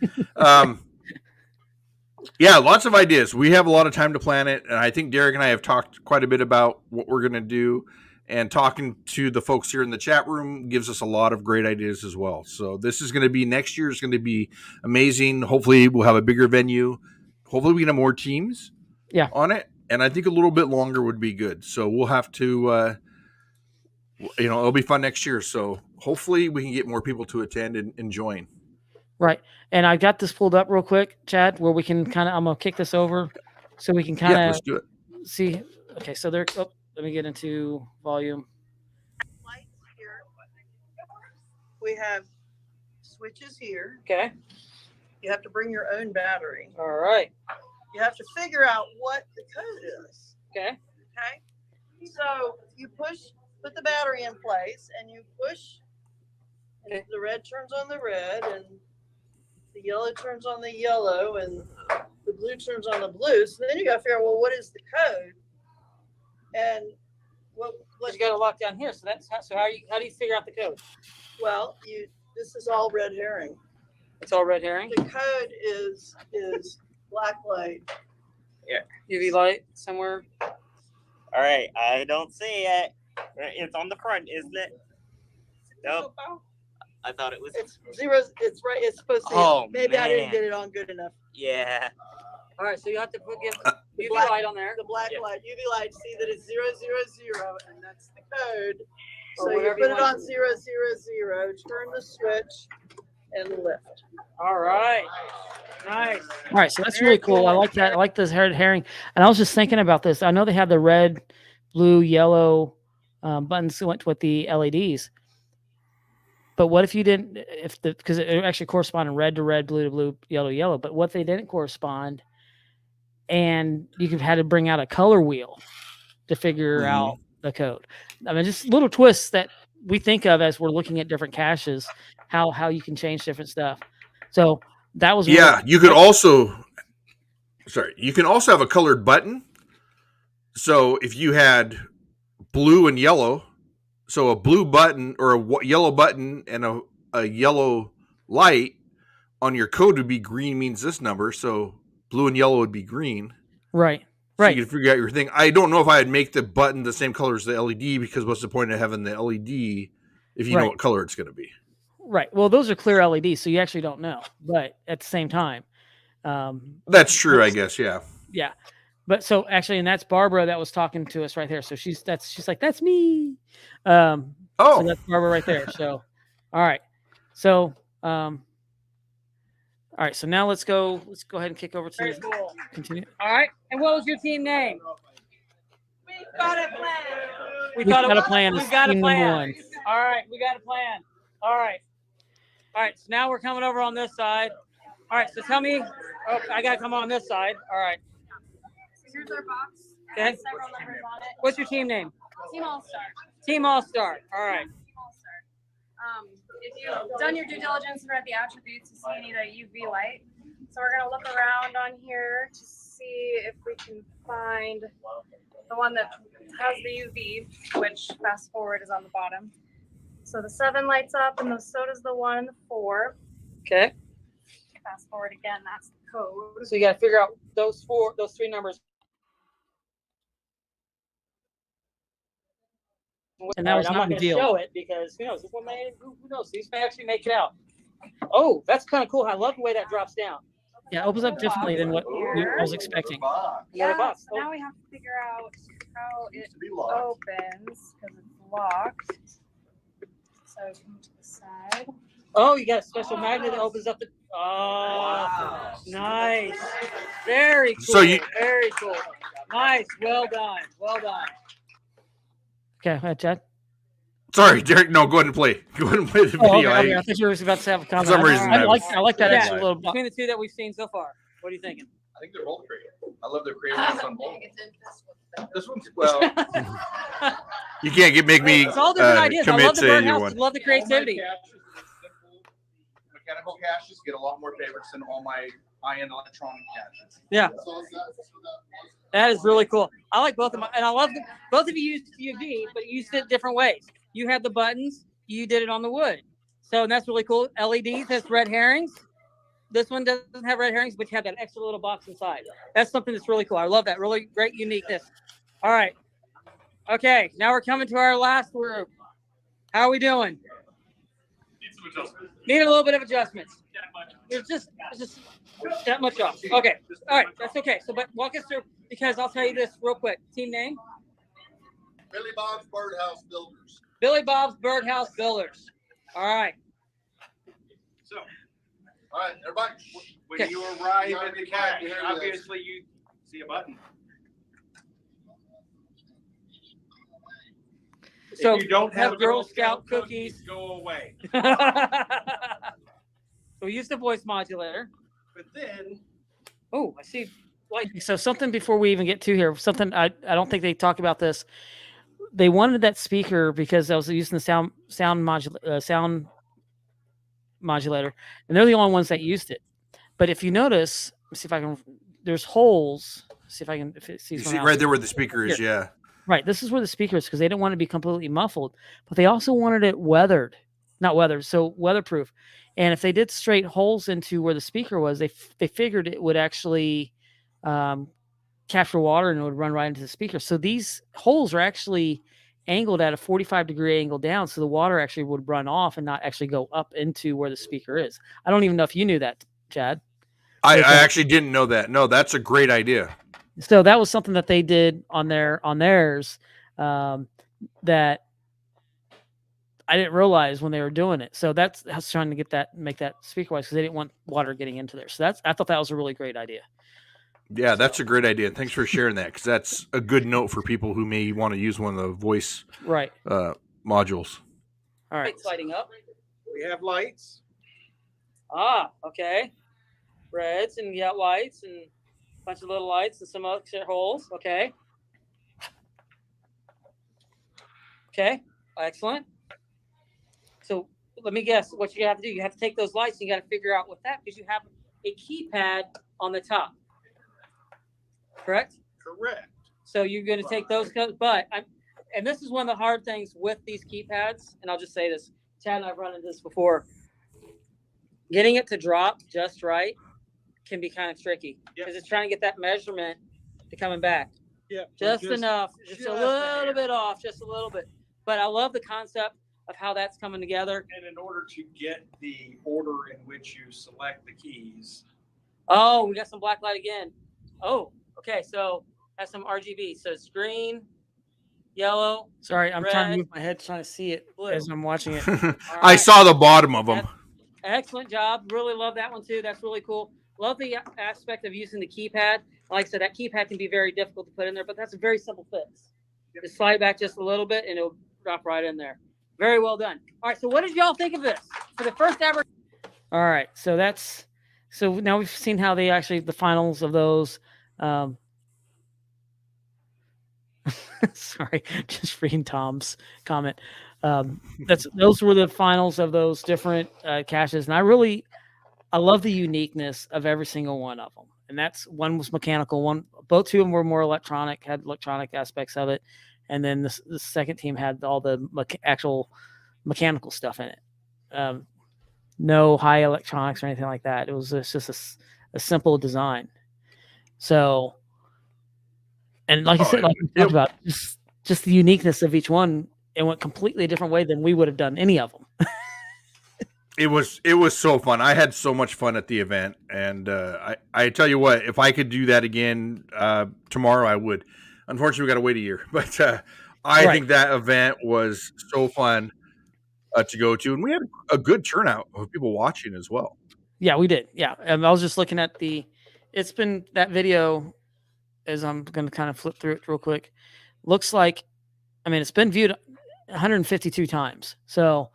Yeah, lots of ideas. We have a lot of time to plan it. And I think Derek and I have talked quite a bit about what we're going to do. And talking to the folks here in the chat room gives us a lot of great ideas as well. So this is going to be, next year is going to be amazing. Hopefully we'll have a bigger venue. Hopefully we can have more teams on it. And I think a little bit longer would be good. So we'll have to, it'll be fun next year. So hopefully we can get more people to attend and join. Right. And I got this pulled up real quick, Chad, where we can kind of, I'm going to kick this over so we can kind of let's do it. See. Okay. So there, let me get into volume. We have switches here. Okay. You have to bring your own battery. All right. You have to figure out what the code is. Okay. Okay. So you put the battery in place, and you push, and the red turns on the red, and the yellow turns on the yellow, and the blue turns on the blue. So then you got to figure out, well, what is the code? And what You got to lock down here. So that's how do you figure out the code? well, this is all red herring. It's all red herring. The code is black light. UV light somewhere. All right, I don't see it. It's on the front, isn't it? Nope. I thought it was. It's zero. It's right. It's supposed to. Oh, maybe I didn't man. get it on good enough. Yeah. All right, so you have to put The UV black- light on there. The black light, UV light. See that it's 000, and that's the code. Or So you whatever put you it want on 000. Turn the switch, and lift. All right. Nice. All right, so that's Very really cool. I cool. like that. I like this red herring. And I was just thinking about this. I know they have the red, blue, yellow buttons went with the LEDs. But what if you didn't? Because it actually corresponded red to red, blue to blue, yellow to yellow. But what if they didn't correspond, and you could had to bring out a color wheel to figure out the code? I mean, just little twists that we think of as we're looking at different caches, how you can change different stuff. So that was Yeah, really- you could also. Sorry, you can also have a colored button. So if you had blue and yellow, so a blue button or a yellow button and a yellow light on your code would be green means this number. So blue and yellow would be green. right. So Right. you can figure out your thing. I don't know if I'd make the button the same color as the LED because what's the point of having the LED if you know Right. what color it's going to be? Right. Well, those are clear LEDs, so you actually don't know. But at the same time, That's true, I guess. Yeah. yeah. But so actually, and that's Barbara that was talking to us right there. So she's like, that's me. So Oh, that's Barbara right there. So, all right. So, all right. So now let's go ahead and kick over to Very cool. continue. All right. And what was your team name? We've got a plan. We've got a plan. We've It's got a team number plan. one. All right. We got a plan. All right. All right. So now we're coming over on this side. All right. So tell me. Oh, I got to come on this side. All right. Here's our box. Okay. It has several numbers on it. What's your team name? Team All-Star. Team All-Star. All right. Team All-Star. If you've done your due diligence and read the attributes, you see you need a UV light. So we're going to look around on here to see if we can find the one that has the UV, which fast forward is on the bottom. So the 7 lights up, and so does the 1 and the 4. Okay. Fast forward again, that's the code. So you got to figure out those 3 numbers. And that was I'm not not the going to deal. show it because who knows? This one may, who knows? These may actually make it out. Oh, that's kind of cool. I love the way that drops down. Yeah, it opens up differently than what I was expecting. Another box. So now we have to figure out how it opens because it's locked. So come to the side. Oh, you got a special magnet that opens up the. Oh, nice. Very cool. So you- Very cool. Nice. Well done. Well done. Okay, go ahead, Chad. sorry, Derek. No, go ahead and play. Go ahead and play the Oh, video. okay, I thought you were about to have a comment. some reason I I like was- that Yeah. extra little. Between the two that we've seen so far, what are you thinking? I think they're both great. I love their creativeness on both. This one's well. You can't make me It's all different ideas. I commit love the to either birdhouse. I one. love the creativity. Mechanical caches get a lot more favorites than all my high-end electronic caches. Yeah. That is really cool. I like both of them, and I love both of you used UV, but you used it different ways. You had the buttons, you did it on the wood, so that's really cool. LEDs has red herrings. This one doesn't have red herrings, but you have that extra little box inside. That's something that's really cool. I love that. Really great uniqueness. All right. Okay, now we're coming to our last group. How are we doing? Need a little bit of adjustments. It's just that much off. Okay. All right. That's okay. So, but walk us through, because I'll tell you this real quick. Team name? Billy Bob's Birdhouse Builders. Billy Bob's Birdhouse Builders. All right. So, all right, everybody. When Okay. you arrive Yeah, at the yeah, cache, yeah. obviously you see a button. So if you don't have Girl Scout cookies. go away. So we used the voice modulator. But then, Oh, I see. Like, So something before we even get to here, something I don't think they talk about this. They wanted that speaker because I was using the sound modulator, and they're the only ones that used it. But if you notice, let's see if I can. There's holes. See if I can. If it You sees see right there where the speaker is, yeah. Right. This is where the speaker is because they didn't want it to be completely muffled, but they also wanted it weathered, not weathered, so weatherproof. And if they did straight holes into where the speaker was, they figured it would actually capture water and it would run right into the speaker. So these holes are actually angled at a 45-degree angle down, so the water actually would run off and not actually go up into where the speaker is. I don't even know if you knew that, Chad. I actually didn't know that. No, that's a great idea. So that was something that they did on theirs that I didn't realize when they were doing it. So I was trying to make that speaker wise because they didn't want water getting into there. So I thought that was a really great idea. Yeah, that's a great idea. Thanks for sharing that because that's a good note for people who may want to use one of the voice modules. All right, lights lighting up. we have lights. Ah, okay. Reds and yellow lights and a bunch of little lights and some other holes. Okay. Okay. Excellent. So let me guess what you have to do. You have to take those lights and you got to figure out what that because you have a keypad on the top. Correct? Correct. So you're going to take those, and this is one of the hard things with these keypads, and I'll just say this, Chad and I've run into this before. Getting it to drop just right can be kind of tricky because it's trying to get that measurement to coming back. Yeah. Just enough, just a little bit off, just a little bit. But I love the concept of how that's coming together. And in order to get the order in which you select the keys. Oh, we got some black light again. Oh, okay. So that's some RGB. So it's green, yellow. Sorry, I'm trying to red, move my head, trying to see it blue. as I'm watching it. I saw the bottom of them. Excellent job. Really love that one too. That's really cool. Love the aspect of using the keypad. Like I said, that keypad can be very difficult to put in there, but that's a very simple fix. Just slide back just a little bit and it'll drop right in there. Very well done. All right. So what did y'all think of this for the first ever? All right. So now we've seen how the finals of those. Sorry, just reading Tom's comment. Those were the finals of those different caches, and I love the uniqueness of every single one of them. And that's one was mechanical, two of them were more electronic, had electronic aspects of it, and then the second team had all the actual mechanical stuff in it. No high electronics or anything like that. It was just a simple design. So, and like I said, like we talked about, just the uniqueness of each one, it went completely a different way than we would have done any of them. It was so fun. I had so much fun at the event, and I tell you what, if I could do that again tomorrow, I would. Unfortunately, we got to wait a year, but I think that event was so fun to go to, and we had a good turnout of people watching as well. Yeah, we did. Yeah, and I was just looking at it's been that video. As I'm going to kind of flip through it real quick, looks like, it's been viewed 152 times. So,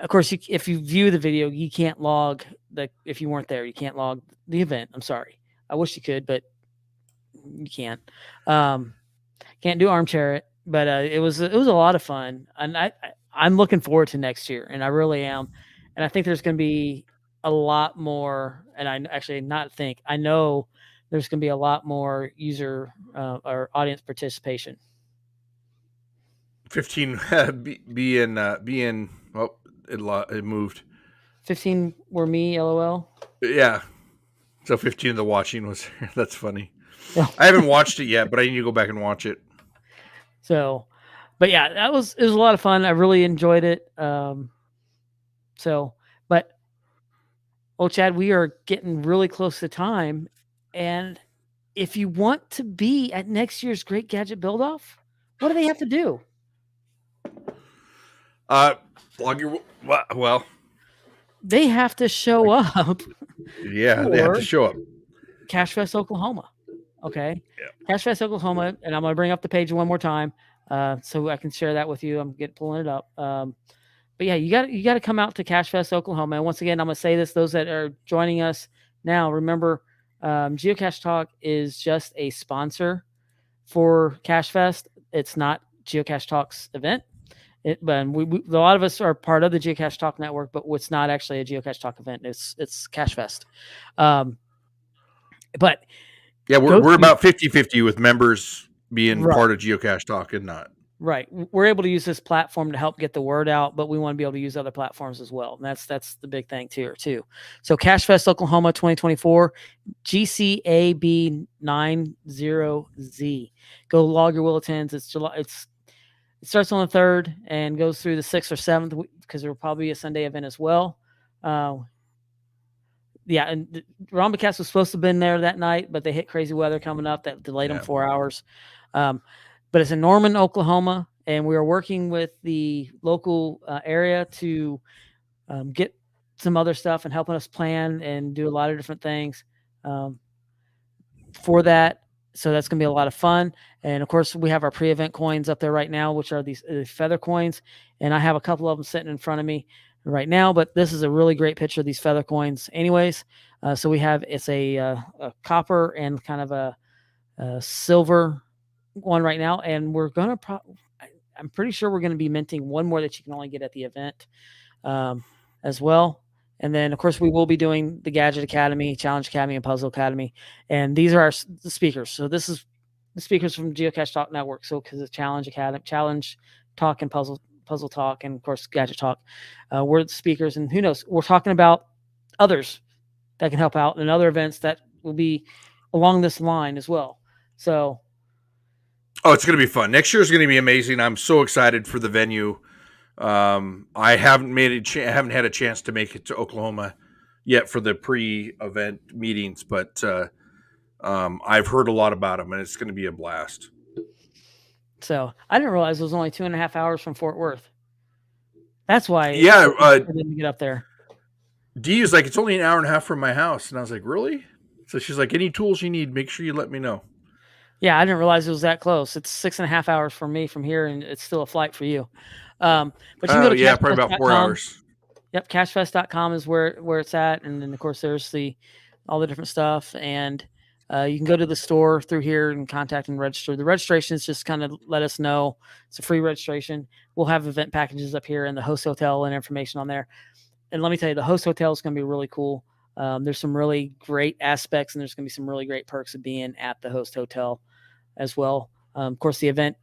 of course, if you view the video, you can't log if you weren't there, you can't log the event. I'm sorry. I wish you could, but you can't. Can't do armchair it, but it was a lot of fun, and I'm looking forward to next year, and I really am. And I think there's going to be a lot more. And I know there's going to be a lot more user or audience participation. 15 being well, it moved. 15 were me, LOL. Yeah. So 15 of the watching was that's funny. I haven't watched it yet, but I need to go back and watch it. So, but yeah, it was a lot of fun. I really enjoyed it. Chad, we are getting really close to time. And if you want to be at next year's Great Gadget Build-Off, what do they have to do? They have to show up. Yeah, they have to show up. Cache Fest, Oklahoma. Okay. Yeah. Cache Fest, Oklahoma, and I'm going to bring up the page one more time so I can share that with you. I'm pulling it up. But yeah, you got to come out to Cache Fest, Oklahoma. And once again, I'm going to say this: those that are joining us Now, remember, Geocache Talk is just a sponsor for Cache Fest. It's not Geocache Talk's event. But a lot of us are part of the Geocache Talk network, but it's not actually a Geocache Talk event. It's Cache Fest. But yeah, we're about 50-50 with members being part of Geocache Talk and not. Right. We're able to use this platform to help get the word out, but we want to be able to use other platforms as well. And that's the big thing too. So Cache Fest Oklahoma 2024, GCAB90Z. Go log your Willetins. It starts on the 3rd and goes through the 6th or 7th because there will probably be a Sunday event as well. And Rombacast was supposed to have been there that night, but they hit crazy weather coming up that delayed them 4 hours. But it's in Norman, Oklahoma, and we are working with the local area to get some other stuff and helping us plan and do a lot of different things for that. So that's going to be a lot of fun. And of course, we have our pre-event coins up there right now, which are these feather coins. And I have a couple of them sitting in front of me right now, but this is a really great picture of these feather coins anyways. So we have, it's a copper and kind of a silver one right now. And we're going to, I'm pretty sure we're going to be minting one more that you can only get at the event as well. And then, of course, we will be doing the Gadget Academy, Challenge Academy, and Puzzle Academy. And these are the speakers. So this is the speakers from Geocache Talk Network. So because it's Challenge Academy, Challenge Talk, and Puzzle Talk, and of course Gadget Talk. We're the speakers, and who knows? We're talking about others that can help out and other events that will be along this line as well. So, it's going to be fun. Next year is going to be amazing. I'm so excited for the venue. I haven't had a chance to make it to Oklahoma yet for the pre-event meetings, but I've heard a lot about them, and it's going to be a blast. So I didn't realize it was only 2.5 hours from Fort Worth. That's why. Yeah, I didn't get up there. Dee is like, it's only an hour and a half from my house, and I was like, really? So she's like, any tools you need, make sure you let me know. Yeah, I didn't realize it was that close. It's 6.5 hours for me from here, and it's still a flight for you. But you can go to probably about 4 hours. Yep, cachefest.com is where it's at, and then of course there's all the different stuff, and you can go to the store through here and contact and register. The registration is just kind of let us know. It's a free registration. We'll have event packages up here and the host hotel and information on there. And let me tell you, the host hotel is going to be really cool. There's some really great aspects, and there's going to be some really great perks of being at the host hotel as well. Of course, the event,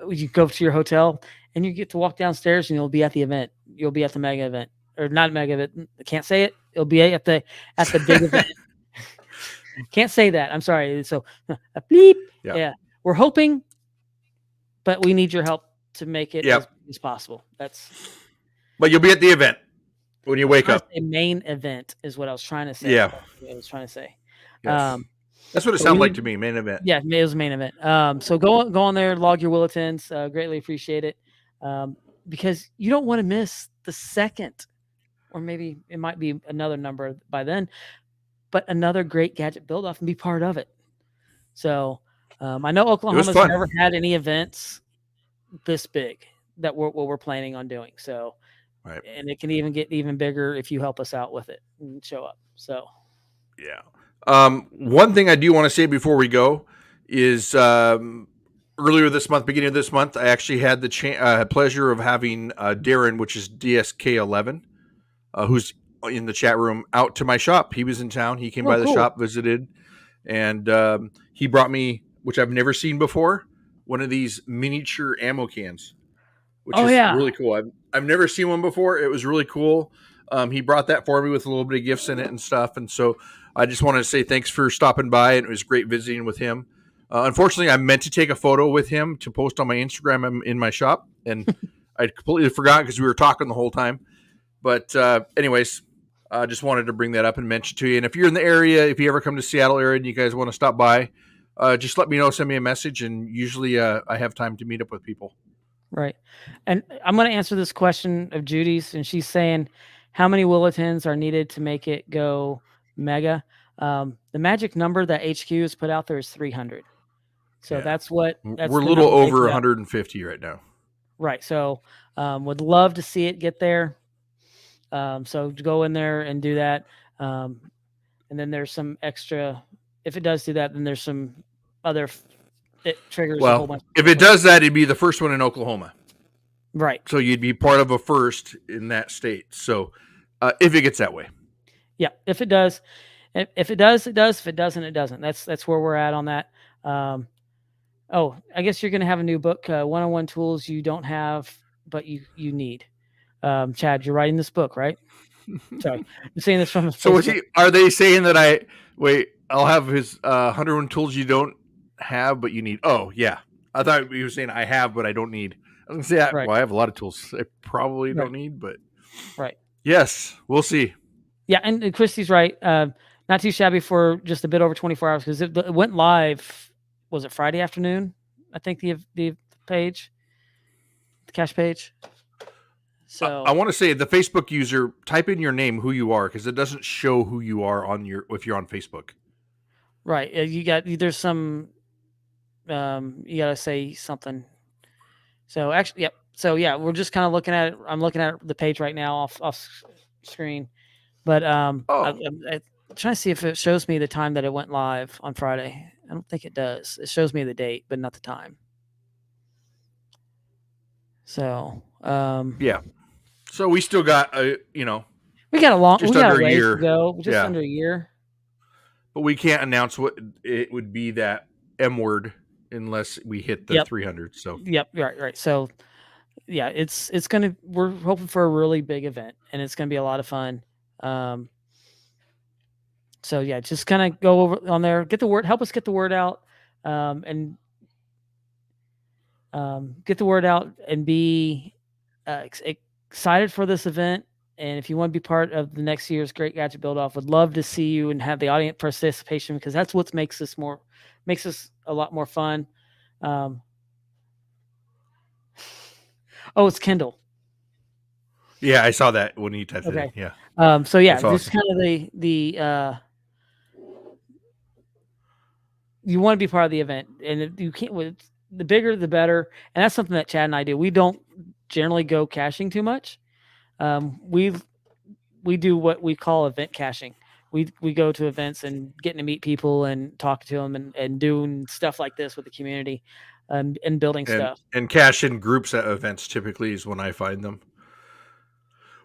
you go to your hotel and you get to walk downstairs and you'll be at the event. You'll be at the mega event, or not mega event. I can't say it. It'll be at the big event. Can't say that. I'm sorry. So a bleep. Yeah. We're hoping, but we need your help to make it as possible. But you'll be at the event when you wake up. A main event is what I was trying to say. Yeah. I was trying to say. Yes. That's what it sounded like to me. Main event. Yeah, it was a main event. So go on there, log your Willetins. Greatly appreciate it. Because you don't want to miss the second, or maybe it might be another number by then, but another great gadget build off and be part of it. So I know Oklahoma's never had any events this big that we're planning on doing. So, and it can even get even bigger if you help us out with it and show up. So, yeah. One thing I do want to say before we go is earlier this month, beginning of this month, I actually had the pleasure of having Darren, which is DSK11, who's in the chat room, out to my shop. He was in town. He came by the shop, visited, and he brought me, which I've never seen before, one of these miniature ammo cans, which is really cool. I've never seen one before. It was really cool. He brought that for me with a little bit of gifts in it and stuff. And so I just wanted to say thanks for stopping by. And it was great visiting with him. Unfortunately, I meant to take a photo with him to post on my Instagram in my shop. And I completely forgot because we were talking the whole time. But anyways, I just wanted to bring that up and mention to you. And if you're in the area, if you ever come to Seattle area and you guys want to stop by, just let me know, send me a message. And usually I have time to meet up with people. Right. And I'm going to answer this question of Judy's. And she's saying, how many Willetins are needed to make it go mega? The magic number that HQ has put out there is 300. So that's we're a little over 150 right now. Right. So would love to see it get there. So go in there and do that. And and then there's some extra. If it does do that, then there's some other. It triggers a whole Well, bunch. if it does that, it'd be the first one in Oklahoma. Right. So you'd be part of a first in that state. So if it gets that way. Yeah. If it does, if it does, it does. If it doesn't, it doesn't. That's where we're at on that. Oh, I guess you're going to have a new book, one-on-one tools you don't have, but you need. Chad, you're writing this book, right? Sorry, I'm saying this from. So are they saying that I'll have his 101 tools you don't have, but you need. Oh, yeah. I thought you were saying I have, but I don't need. I was going to say, Right. well, I have a lot of tools I probably Right. don't need, but. Right. Yes, we'll see. Yeah, and Christy's right. Not too shabby for just a bit over 24 hours because it went live. Was it Friday afternoon? I think the page, the cache page. So I want to say the Facebook user, type in your name, who you are, because it doesn't show who you are if you're on Facebook. Right, there's some. You gotta say something. So actually, yep. So yeah, we're just kind of looking at it. I'm looking at the page right now off screen, but I'm trying to see if it shows me the time that it went live on Friday. I don't think it does. It shows me the date, but not the time. So yeah. So we still got we got a ways to go, just under a year. But we can't announce what it would be that M word unless we hit the 300. So yep, right. So yeah, it's gonna. We're hoping for a really big event, and it's gonna be a lot of fun. So yeah, just kind of go over on there, get the word, help us get the word out, and get the word out, and be excited for this event. And if you want to be part of the next year's Great Gadget Build Off, would love to see you and have the audience participation, because that's what makes us a lot more fun. Oh, it's Kindle. Yeah, I saw that when you typed it in. Yeah. So yeah, That's just kind of the you want to be part of the event, and you can't. The bigger, the better, and that's something that Chad and I do. We don't generally go caching too much. We do what we call event caching. We go to events and getting to meet people and talk to them and doing stuff like this with the community, and building stuff. And cache in groups at events typically is when I find them.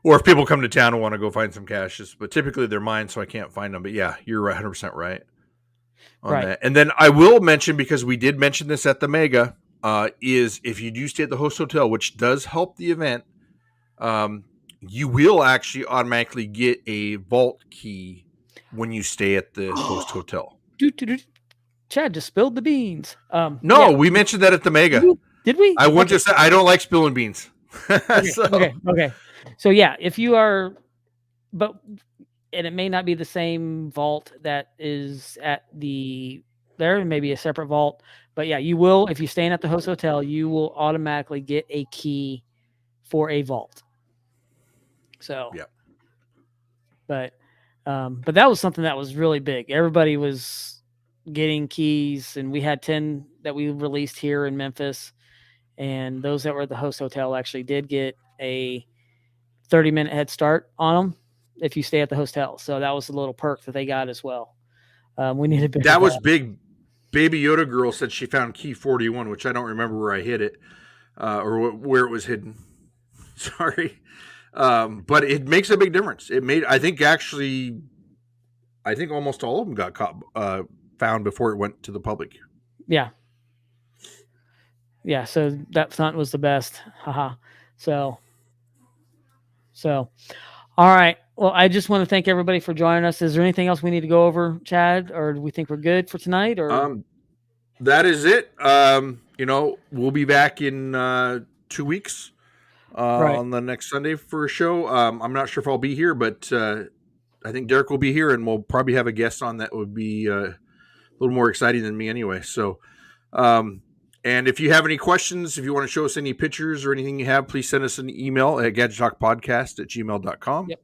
Or if people come to town and want to go find some caches, but typically they're mine, so I can't find them. But yeah, you're 100% right on that. And then I will mention, because we did mention this at the Mega, is if you do stay at the host hotel, which does help the event, you will actually automatically get a vault key when you stay at the host hotel. Chad just spilled the beans. We mentioned that at the Mega. Did we? I want to say I don't like spilling beans. Okay. So yeah, if you are, and it may not be the same vault that is at there may be a separate vault, but yeah, you will, if you're staying at the host hotel, you will automatically get a key for a vault. So yeah, but that was something that was really big. Everybody was getting keys, and we had 10 that we released here in Memphis, and those that were at the host hotel actually did get a 30-minute head start on them if you stay at the hotel. So that was a little perk that they got as well. We needed bigger. That was big. Baby Yoda girl said she found key 41, which I don't remember where I hid it or where it was hidden. Sorry. But it makes a big difference. I think almost all of them got found before it went to the public. Yeah. Yeah. So that stunt was the best. Haha. So, all right. Well, I just want to thank everybody for joining us. Is there anything else we need to go over, Chad, or do we think we're good for tonight? Or that is it. We'll be back in 2 weeks on the next Sunday for a show. I'm not sure if I'll be here, but I think Derek will be here, and we'll probably have a guest on that would be a little more exciting than me anyway. So, and if you have any questions, if you want to show us any pictures or anything you have, please send us an email at gadgettalkpodcast@gmail.com. Yep.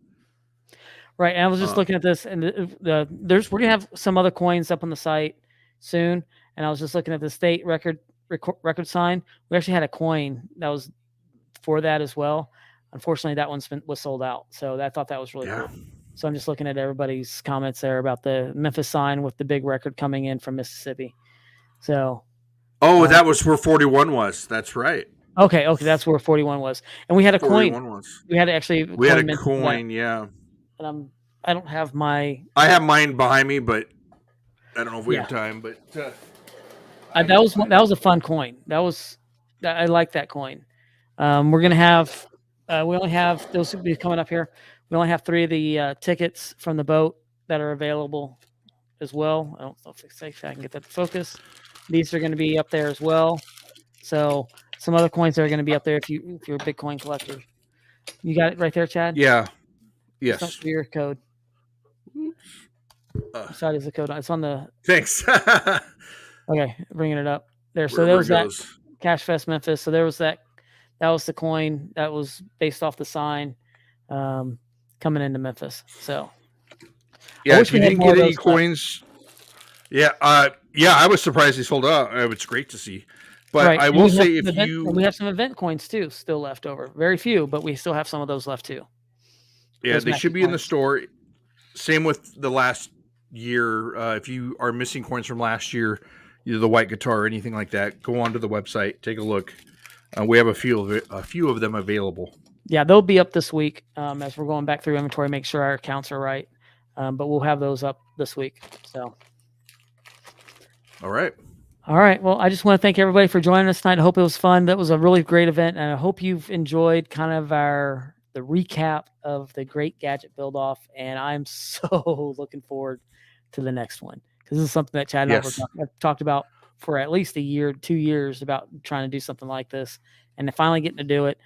Right. And I was just looking at this, and we're going to have some other coins up on the site soon. And I was just looking at the state record sign. We actually had a coin that was for that as well. Unfortunately, that was sold out. So I thought that was really cool. So I'm just looking at everybody's comments there about the Memphis sign with the big record coming in from Mississippi. So, That was where 41 was. That's right. okay, that's where 41 was, and we had a coin. 41 was. We had actually We had a mentioned that. coin, yeah. And I don't have my. I have mine behind me, but I don't know if we Yeah. have time. But that was a fun coin. I like that coin. We're gonna have. We only have those will be coming up here. We only have 3 of the tickets from the boat that are available as well. I don't know if I can get that to focus. These are going to be up there as well. So some other coins are going to be up there if you're a Bitcoin collector. You got it right there, Chad? yeah, Yes. yes. For your code. Side is the code. It's on the. Thanks. Okay, bringing it up there. So Wherever there was it that goes. Cash Fest Memphis. So there was that. That was the coin that was based off the sign coming into Memphis. So Yeah, wish if you we had didn't more get of any those left. coins, I was surprised they sold out. It's great to see. But Right. I And will we have say, some if event- you, and we have some event coins too still left over. Very few, but we still have some of those left too. yeah, those they should magic be in the coins. store. Same with the last year. If you are missing coins from last year, either the white guitar or anything like that, go onto the website, take a look. We have a few of them available. Yeah, they'll be up this week as we're going back through inventory, make sure our accounts are right. But we'll have those up this week. So, All right. all right. Well, I just want to thank everybody for joining us tonight. I hope it was fun. That was a really great event, and I hope you've enjoyed kind of the recap of the Great Gadget Build Off. And I'm so looking forward to the next one because this is something that Chad and Yes. I have talked about for at least a year, 2 years about trying to do something like this, and finally getting to do it.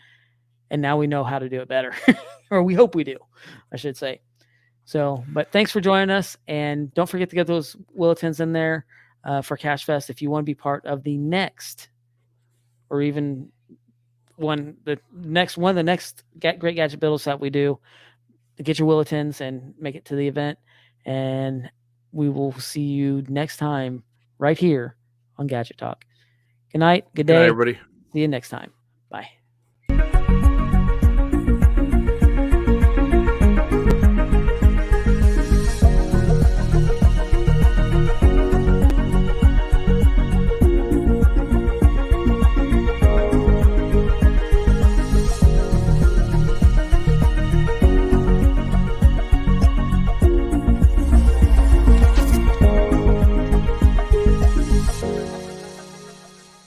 And now we know how to do it better, or we hope we do, I should say. So, but thanks for joining us, and don't forget to get those bulletins in there for Cash Fest if you want to be part of the next, or even the next Great Gadget Builds that we do. Get your bulletins and make it to the event, and we will see you next time right here on Gadget Talk. Good night, good Good night, day. everybody. See you next time. Bye.